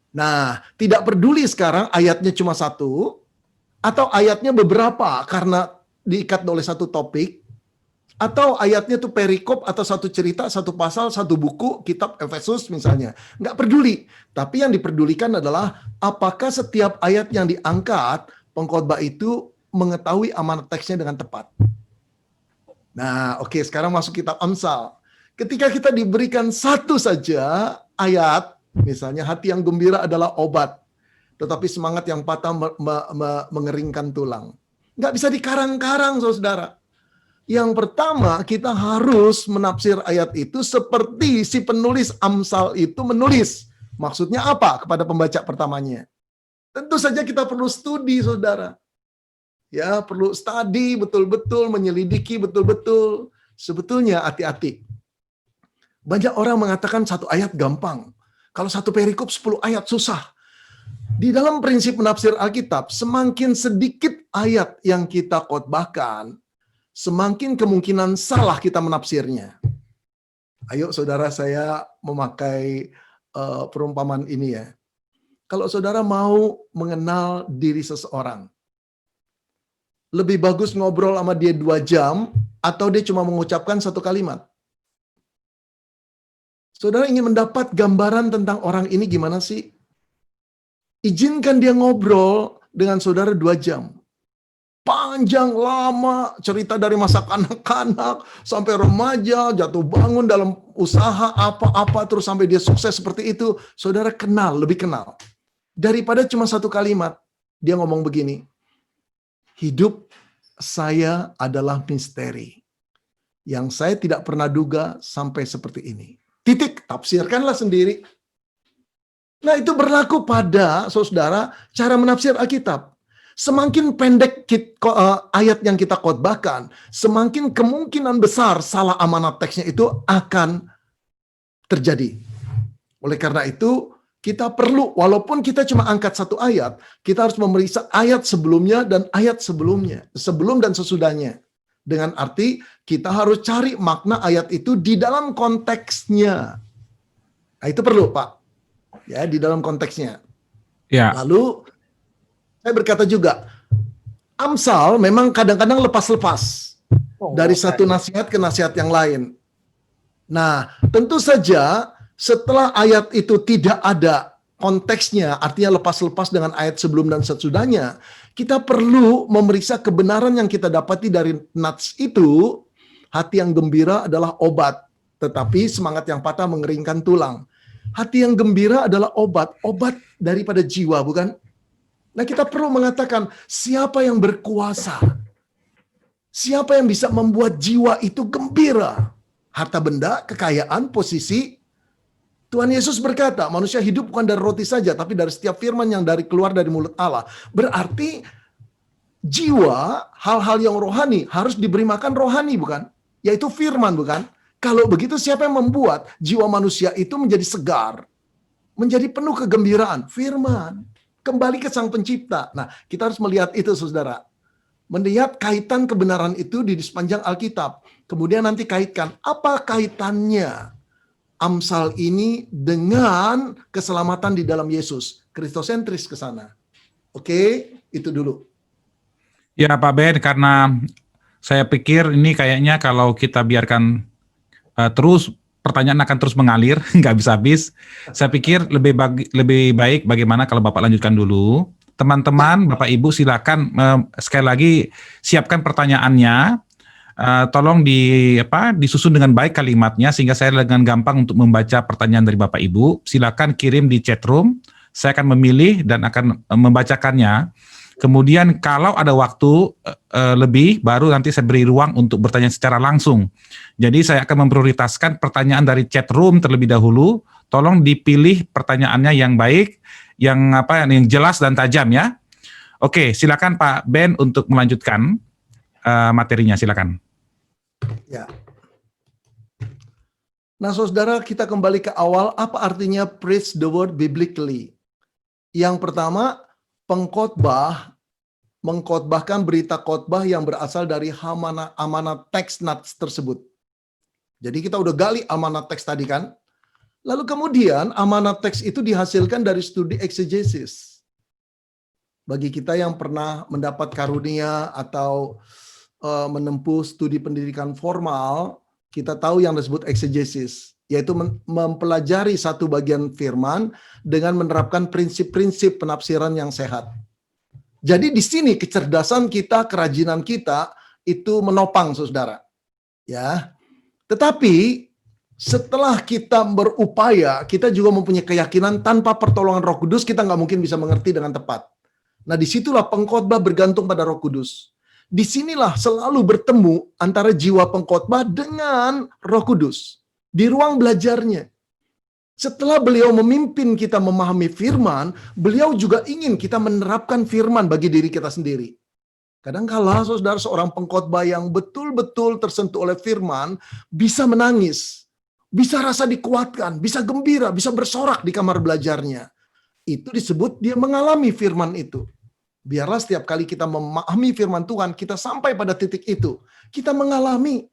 Nah, tidak peduli sekarang ayatnya cuma satu, atau ayatnya beberapa karena diikat oleh satu topik, atau ayatnya itu perikop atau satu cerita, satu pasal, satu buku, kitab Efesus misalnya. Nggak peduli. Tapi yang diperdulikan adalah apakah setiap ayat yang diangkat, pengkhotbah itu mengetahui amanat teksnya dengan tepat. Nah, oke, sekarang masuk kitab Amsal. Ketika kita diberikan satu saja ayat Misalnya hati yang gembira adalah obat, tetapi semangat yang patah mengeringkan tulang. Nggak bisa dikarang-karang, saudara. Yang pertama, kita harus menafsir ayat itu seperti si penulis Amsal itu menulis. Maksudnya apa kepada pembaca pertamanya? Tentu saja kita perlu studi, saudara. Ya, perlu studi betul-betul, menyelidiki betul-betul. Sebetulnya hati-hati. Banyak orang mengatakan satu ayat gampang. Kalau satu perikop 10 ayat susah. Di dalam prinsip menafsir Alkitab, semakin sedikit ayat yang kita khotbahkan, semakin kemungkinan salah kita menafsirnya. Ayo saudara, saya memakai perumpamaan ini ya. Kalau saudara mau mengenal diri seseorang, lebih bagus ngobrol sama dia 2 jam atau dia cuma mengucapkan 1 kalimat? Saudara ingin mendapat gambaran tentang orang ini gimana sih? Izinkan dia ngobrol dengan saudara 2 jam. Panjang, lama, cerita dari masa kanak-kanak sampai remaja, jatuh bangun dalam usaha apa-apa, terus sampai dia sukses seperti itu. Saudara kenal, lebih kenal. Daripada cuma 1 kalimat, dia ngomong begini, hidup saya adalah misteri yang saya tidak pernah duga sampai seperti ini. Titik, tafsirkanlah sendiri. Nah, itu berlaku pada saudara cara menafsir Alkitab. Semakin pendek ayat yang kita khotbahkan, semakin kemungkinan besar salah amanat teksnya itu akan terjadi. Oleh karena itu, kita perlu, walaupun kita cuma angkat 1 ayat, kita harus memeriksa ayat sebelumnya dan ayat sebelumnya, sebelum dan sesudahnya. Dengan arti, kita harus cari makna ayat itu di dalam konteksnya. Nah, itu perlu, Pak. Ya, di dalam konteksnya. Ya. Lalu saya berkata juga, Amsal memang kadang-kadang lepas-lepas dari satu nasihat ke nasihat yang lain. Nah, tentu saja setelah ayat itu tidak ada konteksnya, artinya lepas-lepas dengan ayat sebelum dan sesudahnya, kita perlu memeriksa kebenaran yang kita dapati dari nats itu. Hati yang gembira adalah obat, tetapi semangat yang patah mengeringkan tulang. Hati yang gembira adalah obat daripada jiwa, bukan? Nah, kita perlu mengatakan, siapa yang berkuasa? Siapa yang bisa membuat jiwa itu gembira? Harta benda, kekayaan, posisi. Tuhan Yesus berkata, manusia hidup bukan dari roti saja, tapi dari setiap firman yang keluar dari mulut Allah. Berarti, jiwa, hal-hal yang rohani, harus diberi makan rohani, bukan? Yaitu firman, bukan? Kalau begitu, siapa yang membuat jiwa manusia itu menjadi segar? Menjadi penuh kegembiraan? Firman. Kembali ke Sang Pencipta. Nah, kita harus melihat itu, saudara. Melihat kaitan kebenaran itu di sepanjang Alkitab. Kemudian nanti kaitkan, apa kaitannya Amsal ini dengan keselamatan di dalam Yesus? Kristosentris ke sana. Oke, itu dulu. Ya, Pak Ben, karena saya pikir ini kayaknya kalau kita biarkan terus pertanyaan akan terus mengalir, nggak bisa habis. Saya pikir lebih baik bagaimana kalau Bapak lanjutkan dulu. Teman-teman, Bapak Ibu silakan sekali lagi siapkan pertanyaannya. Tolong disusun dengan baik kalimatnya sehingga saya dengan gampang untuk membaca pertanyaan dari Bapak Ibu. Silakan kirim di chat room. Saya akan memilih dan akan membacakannya. Kemudian kalau ada waktu lebih, baru nanti saya beri ruang untuk bertanya secara langsung. Jadi saya akan memprioritaskan pertanyaan dari chat room terlebih dahulu. Tolong dipilih pertanyaannya yang baik, yang jelas dan tajam ya. Oke, silakan Pak Ben untuk melanjutkan materinya, silakan. Ya. Nah, saudara, kita kembali ke awal. Apa artinya preach the word biblically? Yang pertama, pengkhotbah mengkhotbahkan berita khotbah yang berasal dari amanat teks nats tersebut. Jadi kita udah gali amanat teks tadi kan. Lalu kemudian amanat teks itu dihasilkan dari studi eksegesis. Bagi kita yang pernah mendapat karunia atau menempuh studi pendidikan formal, kita tahu yang disebut eksegesis, yaitu mempelajari satu bagian firman dengan menerapkan prinsip-prinsip penafsiran yang sehat. Jadi di sini kecerdasan kita, kerajinan kita itu menopang, saudara. Ya. Tetapi setelah kita berupaya, kita juga mempunyai keyakinan tanpa pertolongan Roh Kudus kita nggak mungkin bisa mengerti dengan tepat. Nah, disitulah pengkhotbah bergantung pada Roh Kudus. Disinilah selalu bertemu antara jiwa pengkhotbah dengan Roh Kudus di ruang belajarnya. Setelah beliau memimpin kita memahami firman, beliau juga ingin kita menerapkan firman bagi diri kita sendiri. Kadangkala saudara, seorang pengkhotbah yang betul-betul tersentuh oleh firman bisa menangis, bisa rasa dikuatkan, bisa gembira, bisa bersorak di kamar belajarnya. Itu disebut dia mengalami firman itu. Biarlah setiap kali kita memahami firman Tuhan, kita sampai pada titik itu. Kita mengalami.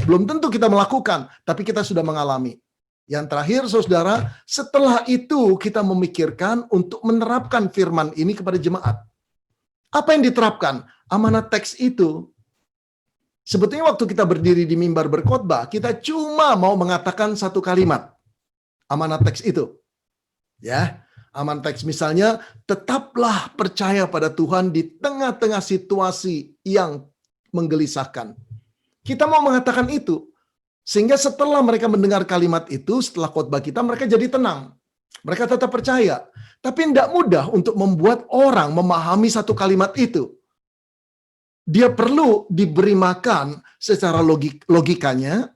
Belum tentu kita melakukan, tapi kita sudah mengalami. Yang terakhir, saudara, setelah itu kita memikirkan untuk menerapkan firman ini kepada jemaat. Apa yang diterapkan? Amanat teks itu. Sebetulnya waktu kita berdiri di mimbar berkhotbah, kita cuma mau mengatakan satu kalimat. Amanat teks itu. Ya, amanat teks misalnya, tetaplah percaya pada Tuhan di tengah-tengah situasi yang menggelisahkan. Kita mau mengatakan itu. Sehingga setelah mereka mendengar kalimat itu, setelah khotbah kita, mereka jadi tenang. Mereka tetap percaya. Tapi tidak mudah untuk membuat orang memahami satu kalimat itu. Dia perlu diberi makan secara logikanya,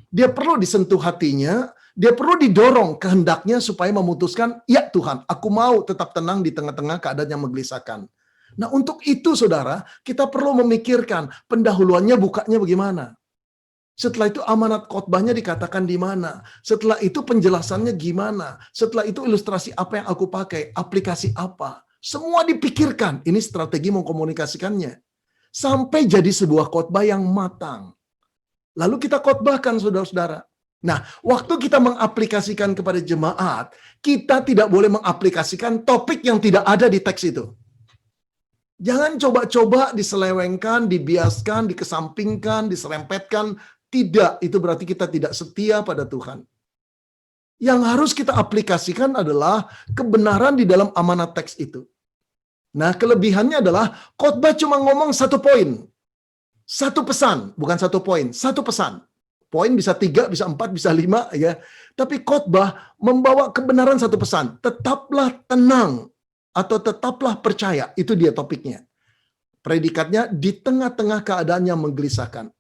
dia perlu disentuh hatinya, dia perlu didorong kehendaknya supaya memutuskan, ya Tuhan, aku mau tetap tenang di tengah-tengah keadaan yang menggelisahkan. Nah, untuk itu saudara, kita perlu memikirkan pendahuluannya bukanya bagaimana. Setelah itu amanat khotbahnya dikatakan di mana. Setelah itu penjelasannya gimana. Setelah itu ilustrasi apa yang aku pakai, aplikasi apa. Semua dipikirkan. Ini strategi mengkomunikasikannya. Sampai jadi sebuah khotbah yang matang. Lalu kita khotbahkan saudara-saudara. Nah, waktu kita mengaplikasikan kepada jemaat, kita tidak boleh mengaplikasikan topik yang tidak ada di teks itu. Jangan coba-coba diselewengkan, dibiaskan, dikesampingkan, diserempetkan. Tidak, itu berarti kita tidak setia pada Tuhan. Yang harus kita aplikasikan adalah kebenaran di dalam amanat teks itu. Nah, kelebihannya adalah khotbah cuma ngomong satu poin. Satu pesan, bukan satu poin, satu pesan. Poin bisa 3, bisa 4, bisa 5, ya. Tapi khotbah membawa kebenaran satu pesan. Tetaplah tenang atau tetaplah percaya. Itu dia topiknya. Predikatnya di tengah-tengah keadaan yang menggelisahkan.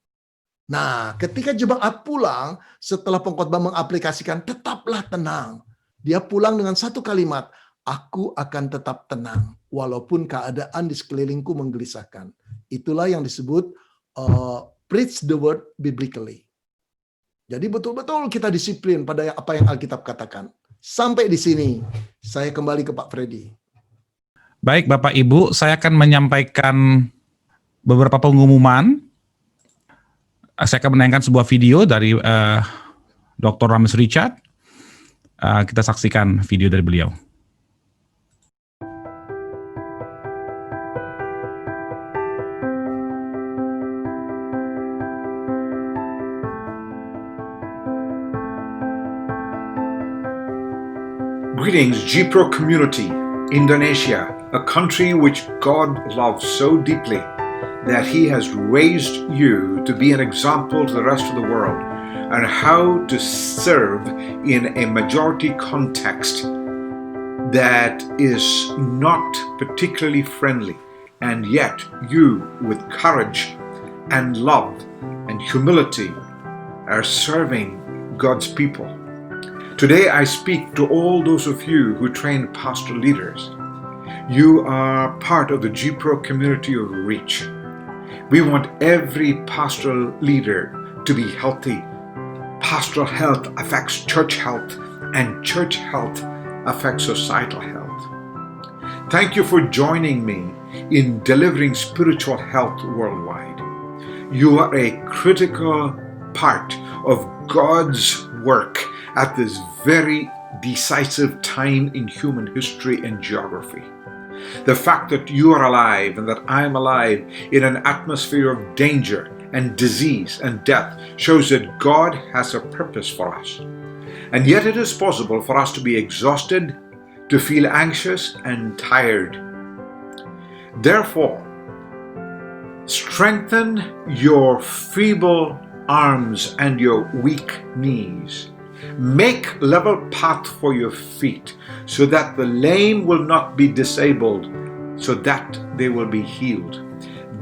Nah, ketika jemaat pulang, setelah pengkhotbah mengaplikasikan tetaplah tenang. Dia pulang dengan satu kalimat, aku akan tetap tenang, walaupun keadaan di sekelilingku menggelisahkan. Itulah yang disebut preach the word biblically. Jadi betul-betul kita disiplin pada apa yang Alkitab katakan. Sampai di sini, saya kembali ke Pak Freddy. Baik Bapak Ibu, saya akan menyampaikan beberapa pengumuman. Saya akan menayangkan sebuah video dari Dr. Rames Richard. Kita saksikan video dari beliau. Greetings, GPRO community, Indonesia, a country which God loves so deeply that He has raised you to be an example to the rest of the world on how to serve in a majority context that is not particularly friendly, and yet you, with courage and love and humility, are serving God's people. Today I speak to all those of you who train pastor leaders. You are part of the GPRO community of Reach. We want every pastoral leader to be healthy. Pastoral health affects church health, and church health affects societal health. Thank you for joining me in delivering spiritual health worldwide. You are a critical part of God's work at this very decisive time in human history and geography. The fact that you are alive and that I am alive in an atmosphere of danger and disease and death shows that God has a purpose for us. And yet it is possible for us to be exhausted, to feel anxious and tired. Therefore, strengthen your feeble arms and your weak knees. Make level path for your feet, so that the lame will not be disabled, so that they will be healed.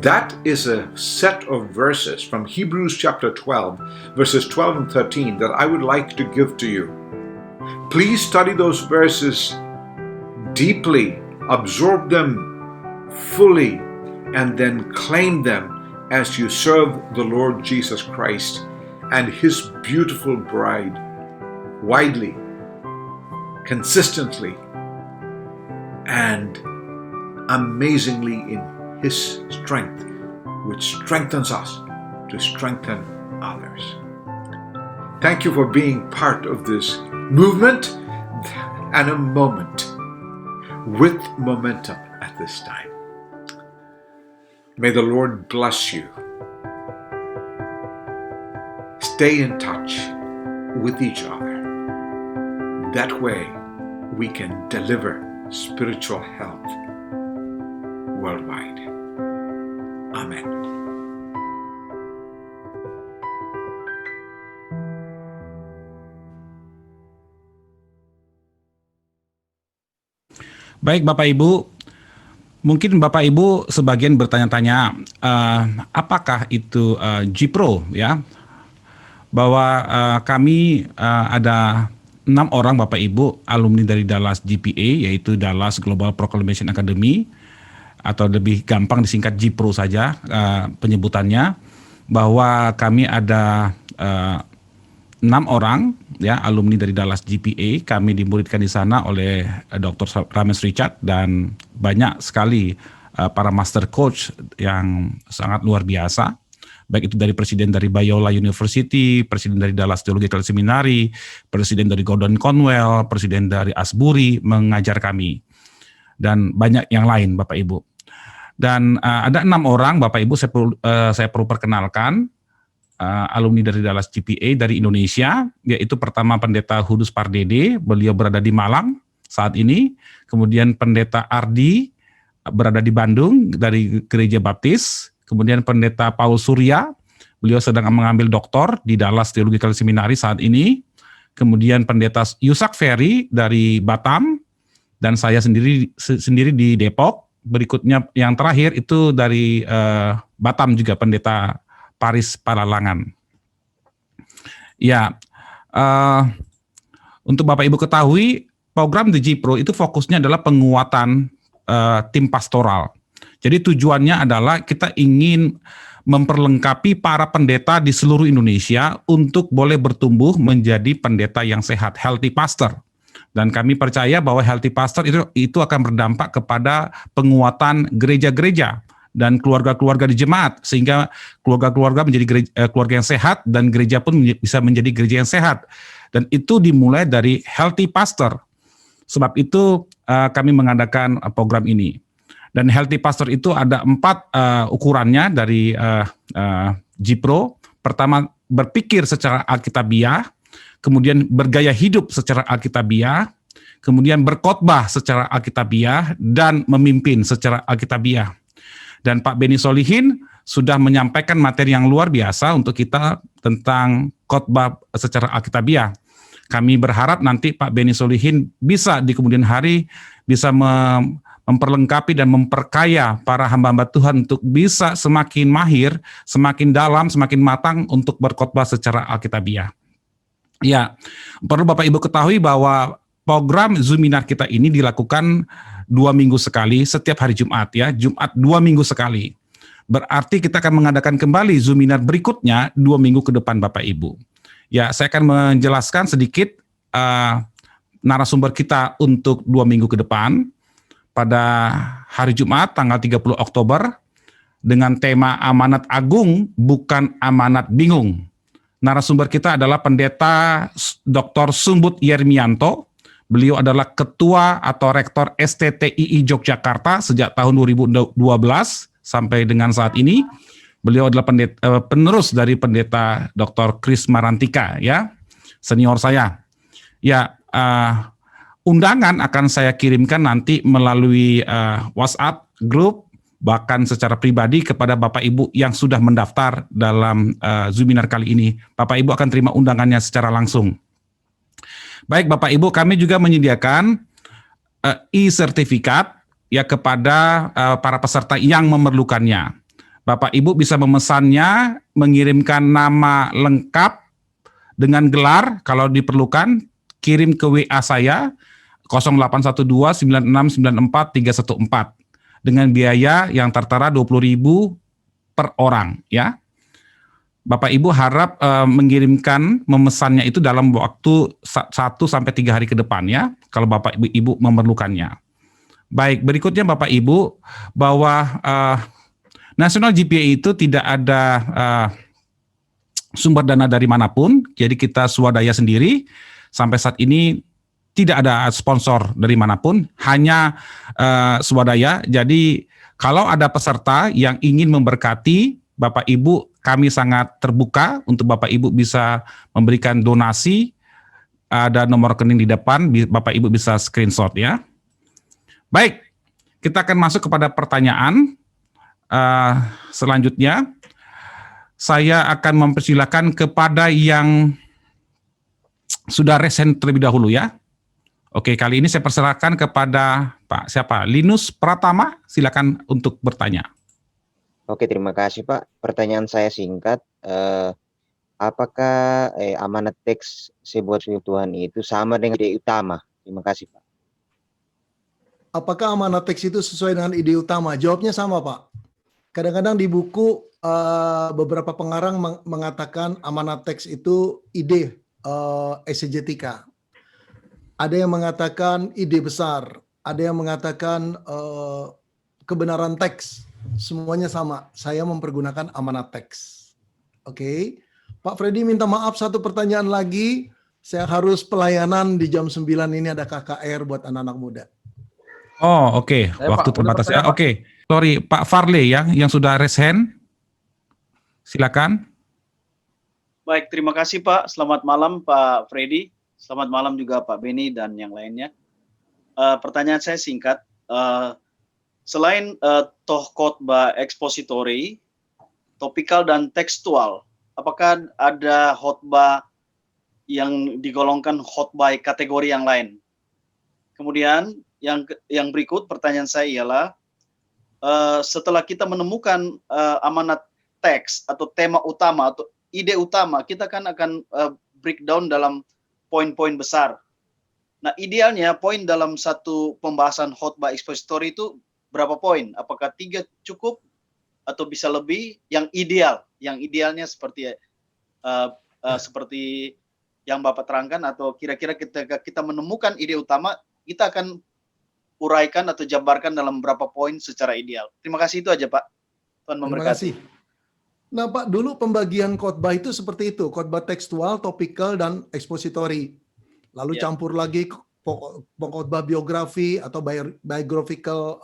That is a set of verses from Hebrews chapter 12, verses 12 and 13 that I would like to give to you. Please study those verses deeply, absorb them fully, and then claim them as you serve the Lord Jesus Christ and His beautiful bride widely, consistently, and amazingly in His strength, which strengthens us to strengthen others. Thank you for being part of this movement and a moment with momentum at this time. May the Lord bless you. Stay in touch with each other. That way we can deliver spiritual health worldwide. Amen. Baik Bapak Ibu, mungkin Bapak Ibu sebagian bertanya-tanya, apakah itu G-Pro ya? Bahwa kami ada 6 orang Bapak Ibu alumni dari Dallas GPA, yaitu Dallas Global Proclamation Academy, atau lebih gampang disingkat G-Pro saja penyebutannya, bahwa kami ada 6 orang ya alumni dari Dallas GPA. Kami dimuridkan di sana oleh Dr. Ramesh Richard dan banyak sekali para master coach yang sangat luar biasa. Baik itu dari presiden dari Biola University, presiden dari Dallas Theological Seminary, presiden dari Gordon Conwell, presiden dari Asbury mengajar kami, dan banyak yang lain Bapak Ibu. Dan ada 6 orang Bapak Ibu saya perlu perkenalkan alumni dari Dallas GPA dari Indonesia, yaitu pertama Pendeta Hudus Pardede, beliau berada di Malang saat ini. Kemudian Pendeta Ardi berada di Bandung dari Gereja Baptis. Kemudian Pendeta Paul Surya, beliau sedang mengambil doktor di Dallas Theological Seminary saat ini. Kemudian Pendeta Yusak Ferry dari Batam, dan saya sendiri di Depok. Berikutnya yang terakhir itu dari Batam juga, Pendeta Paris Palalangan. Ya, untuk Bapak Ibu ketahui, program The G-Pro itu fokusnya adalah penguatan tim pastoral. Jadi tujuannya adalah kita ingin memperlengkapi para pendeta di seluruh Indonesia untuk boleh bertumbuh menjadi pendeta yang sehat, healthy pastor. Dan kami percaya bahwa healthy pastor itu akan berdampak kepada penguatan gereja-gereja dan keluarga-keluarga di jemaat, sehingga keluarga-keluarga menjadi keluarga yang sehat dan gereja pun bisa menjadi gereja yang sehat. Dan itu dimulai dari healthy pastor. Sebab itu kami mengadakan program ini. Dan healthy pastor itu ada 4 ukurannya dari G-Pro. Pertama, berpikir secara alkitabiah, kemudian bergaya hidup secara alkitabiah, kemudian berkhotbah secara alkitabiah, dan memimpin secara alkitabiah. Dan Pak Benny Solihin sudah menyampaikan materi yang luar biasa untuk kita tentang khotbah secara alkitabiah. Kami berharap nanti Pak Benny Solihin bisa di kemudian hari bisa memperlengkapi dan memperkaya para hamba-hamba Tuhan untuk bisa semakin mahir, semakin dalam, semakin matang untuk berkhotbah secara alkitabiah. Ya, perlu Bapak Ibu ketahui bahwa program Zoominar kita ini dilakukan 2 minggu sekali setiap hari Jumat ya, Jumat 2 minggu sekali. Berarti kita akan mengadakan kembali Zoominar berikutnya 2 minggu ke depan Bapak Ibu. Ya, saya akan menjelaskan sedikit narasumber kita untuk 2 minggu ke depan. Pada hari Jumat tanggal 30 Oktober dengan tema Amanat Agung Bukan Amanat Bingung. Narasumber kita adalah Pendeta Dr. Sumbut Yermianto. Beliau adalah Ketua atau Rektor STTII Yogyakarta sejak tahun 2012 sampai dengan saat ini. Beliau adalah penerus dari Pendeta Dr. Chris Marantika, ya, senior saya. Ya, undangan akan saya kirimkan nanti melalui WhatsApp grup bahkan secara pribadi kepada Bapak Ibu yang sudah mendaftar dalam Zoominar kali ini. Bapak Ibu akan terima undangannya secara langsung. Baik Bapak Ibu, kami juga menyediakan e-sertifikat ya kepada para peserta yang memerlukannya. Bapak Ibu bisa memesannya, mengirimkan nama lengkap dengan gelar kalau diperlukan, kirim ke WA saya 0812 9694 314 dengan biaya yang tertera 20.000 per orang ya. Bapak Ibu harap mengirimkan memesannya itu dalam waktu 1 sampai 3 hari ke depan ya, kalau Bapak Ibu memerlukannya. Baik, berikutnya Bapak Ibu, bahwa National GPA itu tidak ada sumber dana dari manapun, jadi kita swadaya sendiri. Sampai saat ini tidak ada sponsor dari manapun, hanya swadaya. Jadi kalau ada peserta yang ingin memberkati Bapak Ibu, kami sangat terbuka untuk Bapak Ibu bisa memberikan donasi. Ada nomor rekening di depan, Bapak Ibu bisa screenshot ya. Baik, kita akan masuk kepada pertanyaan. Selanjutnya, saya akan mempersilakan kepada yang sudah resen terlebih dahulu ya. Oke, kali ini saya persilakan kepada Pak siapa? Linus Pratama, silakan untuk bertanya. Oke, terima kasih Pak. Pertanyaan saya singkat. Apakah amanat teks sebuah firman Tuhan itu sama dengan ide utama? Terima kasih Pak. Apakah amanat teks itu sesuai dengan ide utama? Jawabnya sama Pak. Kadang-kadang di buku beberapa pengarang mengatakan amanat teks itu ide eksegetika. Ada yang mengatakan ide besar, ada yang mengatakan kebenaran teks. Semuanya sama. Saya mempergunakan amanat teks. Oke. Pak Freddy minta maaf, satu pertanyaan lagi. Saya harus pelayanan di jam 9 ini, ada KKR buat anak-anak muda. Oh, oke. Waktu terbatas ya. Oke. Sorry, Pak Farley ya, yang sudah raise hand. Silakan. Baik, terima kasih Pak. Selamat malam Pak Freddy. Selamat malam juga Pak Benny dan yang lainnya. Pertanyaan saya singkat. Selain toh khotbah ekspositori, topikal dan tekstual, apakah ada khotbah yang digolongkan khotbah kategori yang lain? Kemudian yang berikut pertanyaan saya ialah, setelah kita menemukan amanat teks atau tema utama atau ide utama, kita kan akan breakdown dalam poin-poin besar. Nah, idealnya poin dalam satu pembahasan khotbah ekspositori itu berapa poin? Apakah 3 cukup atau bisa lebih? Yang idealnya seperti seperti yang Bapak terangkan, atau kira-kira ketika kita menemukan ide utama, kita akan uraikan atau jabarkan dalam berapa poin secara ideal. Terima kasih, itu aja Pak. Tuhan memberkati. Terima kasih. Nah Pak, dulu pembagian khotbah itu seperti itu, khotbah tekstual, topikal, dan ekspositori. Lalu campur lagi khotbah biografi atau biographical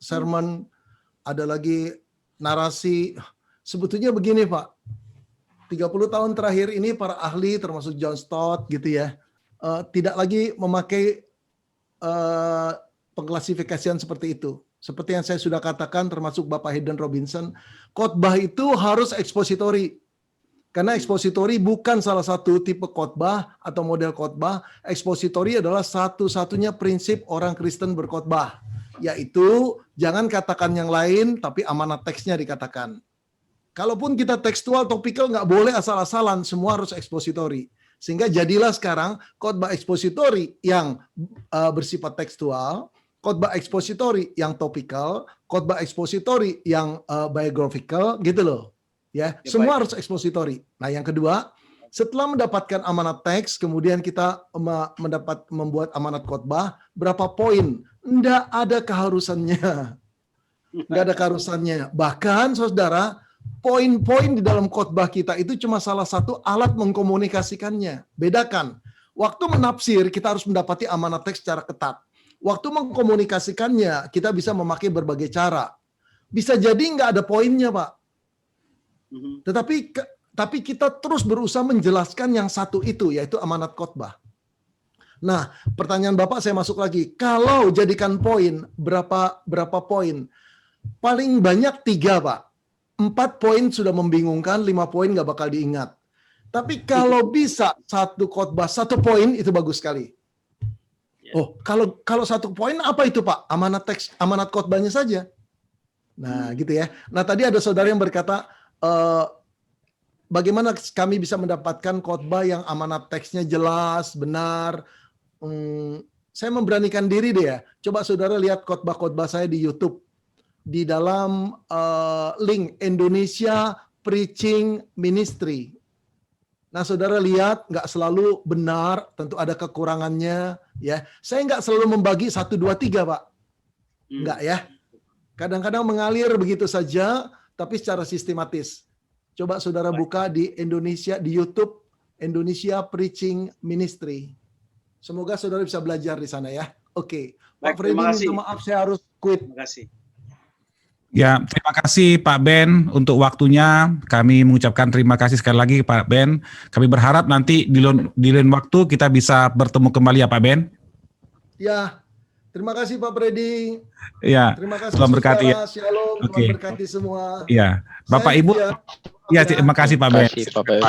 sermon, ada lagi narasi. Sebetulnya begini Pak, 30 tahun terakhir ini para ahli termasuk John Stott gitu ya, tidak lagi memakai pengklasifikasian seperti itu. Seperti yang saya sudah katakan, termasuk Bapak Hayden Robinson, khotbah itu harus ekspositori. Karena ekspositori bukan salah satu tipe khotbah atau model khotbah. Ekspositori adalah satu-satunya prinsip orang Kristen berkhotbah, yaitu jangan katakan yang lain, tapi amanat teksnya dikatakan. Kalaupun kita tekstual, topikal, nggak boleh asal-asalan, semua harus ekspositori. Sehingga jadilah sekarang khotbah ekspositori yang bersifat tekstual, khotbah ekspositori yang topikal, khotbah ekspositori yang biographical, gitu loh. Ya, semua harus ekspositori. Nah, yang kedua, setelah mendapatkan amanat teks, kemudian kita membuat amanat khotbah, berapa poin? Nggak ada keharusannya. Nggak ada keharusannya. Bahkan, saudara, poin-poin di dalam khotbah kita itu cuma salah satu alat mengkomunikasikannya. Bedakan. Waktu menafsir, kita harus mendapati amanat teks secara ketat. Waktu mengkomunikasikannya, kita bisa memakai berbagai cara. Bisa jadi nggak ada poinnya, Pak. Tetapi kita terus berusaha menjelaskan yang satu itu, yaitu amanat khotbah. Nah, pertanyaan Bapak saya masuk lagi. Kalau jadikan poin, berapa poin? paling banyak 3, Pak. 4 poin sudah membingungkan, 5 poin nggak bakal diingat. Tapi kalau bisa satu khotbah 1 poin itu bagus sekali. Oh, kalau 1 poin apa itu, Pak? Amanat khotbahnya saja. Nah, gitu ya. Nah, tadi ada saudara yang berkata, bagaimana kami bisa mendapatkan khotbah yang amanat teksnya jelas, benar. Saya memberanikan diri deh ya. Coba saudara lihat khotbah-khotbah saya di YouTube. Di dalam link Indonesia Preaching Ministry. Nah, saudara lihat, nggak selalu benar, tentu ada kekurangannya. Ya, saya nggak selalu membagi 1, 2, 3, Pak. Nggak ya. Kadang-kadang mengalir begitu saja, tapi secara sistematis. Coba saudara buka di Indonesia, di YouTube Indonesia Preaching Ministry. Semoga saudara bisa belajar di sana ya. Oke. Pak Baik, Freddy, terima kasih. minta maaf saya harus quit. Terima kasih. Ya, terima kasih Pak Ben untuk waktunya. Kami mengucapkan terima kasih sekali lagi Pak Ben. Kami berharap nanti di lain waktu kita bisa bertemu kembali ya Pak Ben. Ya, terima kasih Pak Freddy. Ya, Terima kasih Tuhan berkati ya. saudara. Shalom, Oke. Tuhan berkati semua. Ya, Bapak Saya Ibu. ya. Ya, terima kasih Pak Ben. Terima kasih, Pak Ben.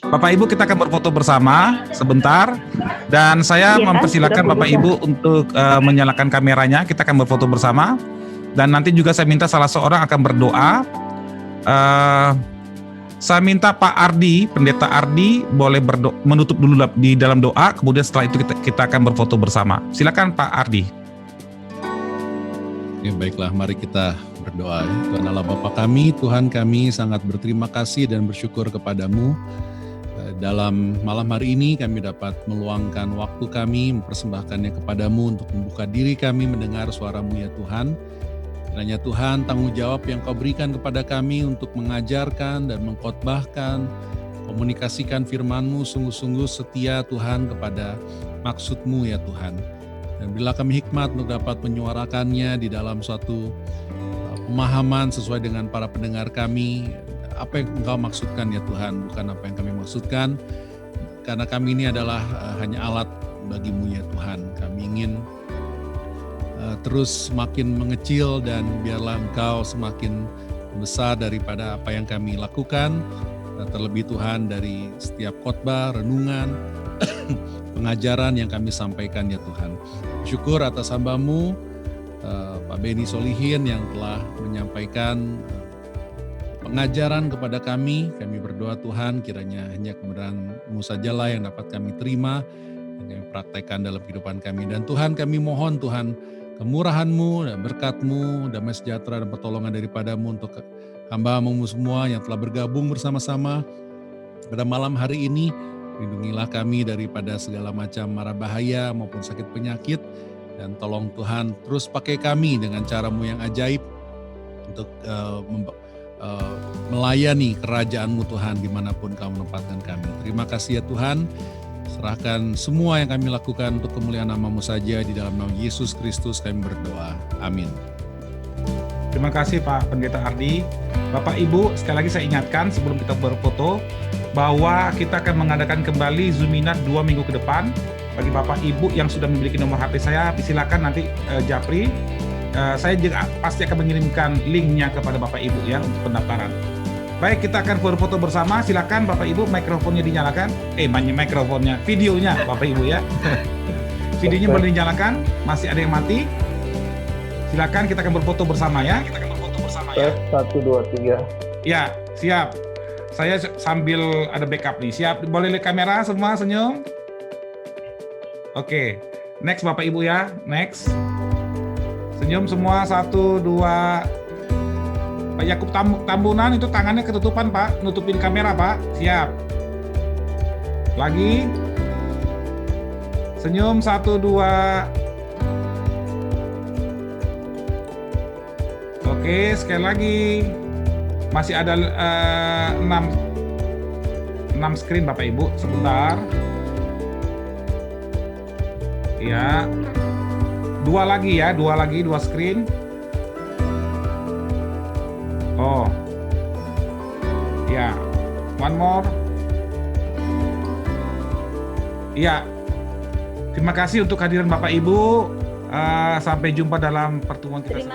Bapak Ibu, kita akan berfoto bersama sebentar, dan saya mempersilakan Bapak Ibu untuk menyalakan kameranya. Kita akan berfoto bersama, dan nanti juga saya minta salah seorang akan berdoa. Saya minta Pak Ardi, Pendeta Ardi, boleh menutup dulu di dalam doa. Kemudian setelah itu kita akan berfoto bersama. Silakan Pak Ardi. Ya, baiklah, mari kita berdoa. Tuhan Allah Bapa kami, Tuhan kami sangat berterima kasih dan bersyukur kepadamu. Dalam malam hari ini kami dapat meluangkan waktu kami, mempersembahkannya kepadamu untuk membuka diri kami mendengar suara-Mu ya Tuhan. Kiranya Tuhan, tanggung jawab yang Kau berikan kepada kami untuk mengajarkan dan mengkhotbahkan, komunikasikan firman-Mu sungguh-sungguh setia Tuhan kepada maksud-Mu ya Tuhan. Dan berilah kami hikmat untuk dapat menyuarakannya di dalam suatu pemahaman sesuai dengan para pendengar kami, apa yang Engkau maksudkan ya Tuhan, bukan apa yang kami maksudkan, karena kami ini adalah hanya alat bagi-Mu ya Tuhan. Kami ingin terus semakin mengecil dan biarlah Engkau semakin besar daripada apa yang kami lakukan, terlebih Tuhan dari setiap khotbah, renungan, pengajaran yang kami sampaikan ya Tuhan. Syukur atas hamba-Mu, Pak Beni Solihin yang telah menyampaikan pengajaran kepada kami. Kami berdoa Tuhan, kiranya hanya kebenaran-Mu sajalah yang dapat kami terima dan kami praktekkan dalam kehidupan kami. Dan Tuhan, kami mohon Tuhan, kemurahan-Mu dan berkat-Mu, damai sejahtera dan pertolongan daripada-Mu untuk hamba-Mu semua yang telah bergabung bersama-sama pada malam hari ini. Lindungilah kami daripada segala macam mara bahaya maupun sakit penyakit. Dan tolong Tuhan terus pakai kami dengan cara-Mu yang ajaib untuk melayani kerajaan-Mu Tuhan dimanapun Kau menempatkan kami. Terima kasih ya Tuhan. Serahkan semua yang kami lakukan untuk kemuliaan nama-Mu saja. Di dalam nama Yesus Kristus kami berdoa. Amin. Terima kasih Pak Pendeta Ardi. Bapak Ibu, sekali lagi saya ingatkan sebelum kita berfoto bahwa kita akan mengadakan kembali Zoominat 2 minggu ke depan. Bagi Bapak Ibu yang sudah memiliki nomor HP saya, silakan nanti japri. Saya juga pasti akan mengirimkan linknya kepada Bapak Ibu ya untuk pendaftaran. Baik, kita akan berfoto bersama. Silakan Bapak Ibu, mikrofonnya dinyalakan. Mikrofonnya, videonya Bapak Ibu ya. Videonya boleh dinyalakan. Masih ada yang mati. Silakan kita akan berfoto bersama ya. Kita akan berfoto bersama ya. 1, 2, 3. Ya, siap. Saya sambil ada backup nih. Siap, boleh lihat kamera semua senyum. Oke, next Bapak Ibu ya, next. Senyum semua, 1, 2. Pak Yakub Tambunan itu tangannya ketutupan Pak, nutupin kamera Pak, siap. Lagi. Senyum, 1, 2. Oke, sekali lagi. Masih ada 6 screen Bapak Ibu, sebentar. Ya, 2 lagi ya, 2 screen. Oh, ya, one more. Ya, terima kasih untuk kehadiran Bapak Ibu. Sampai jumpa dalam pertemuan kita.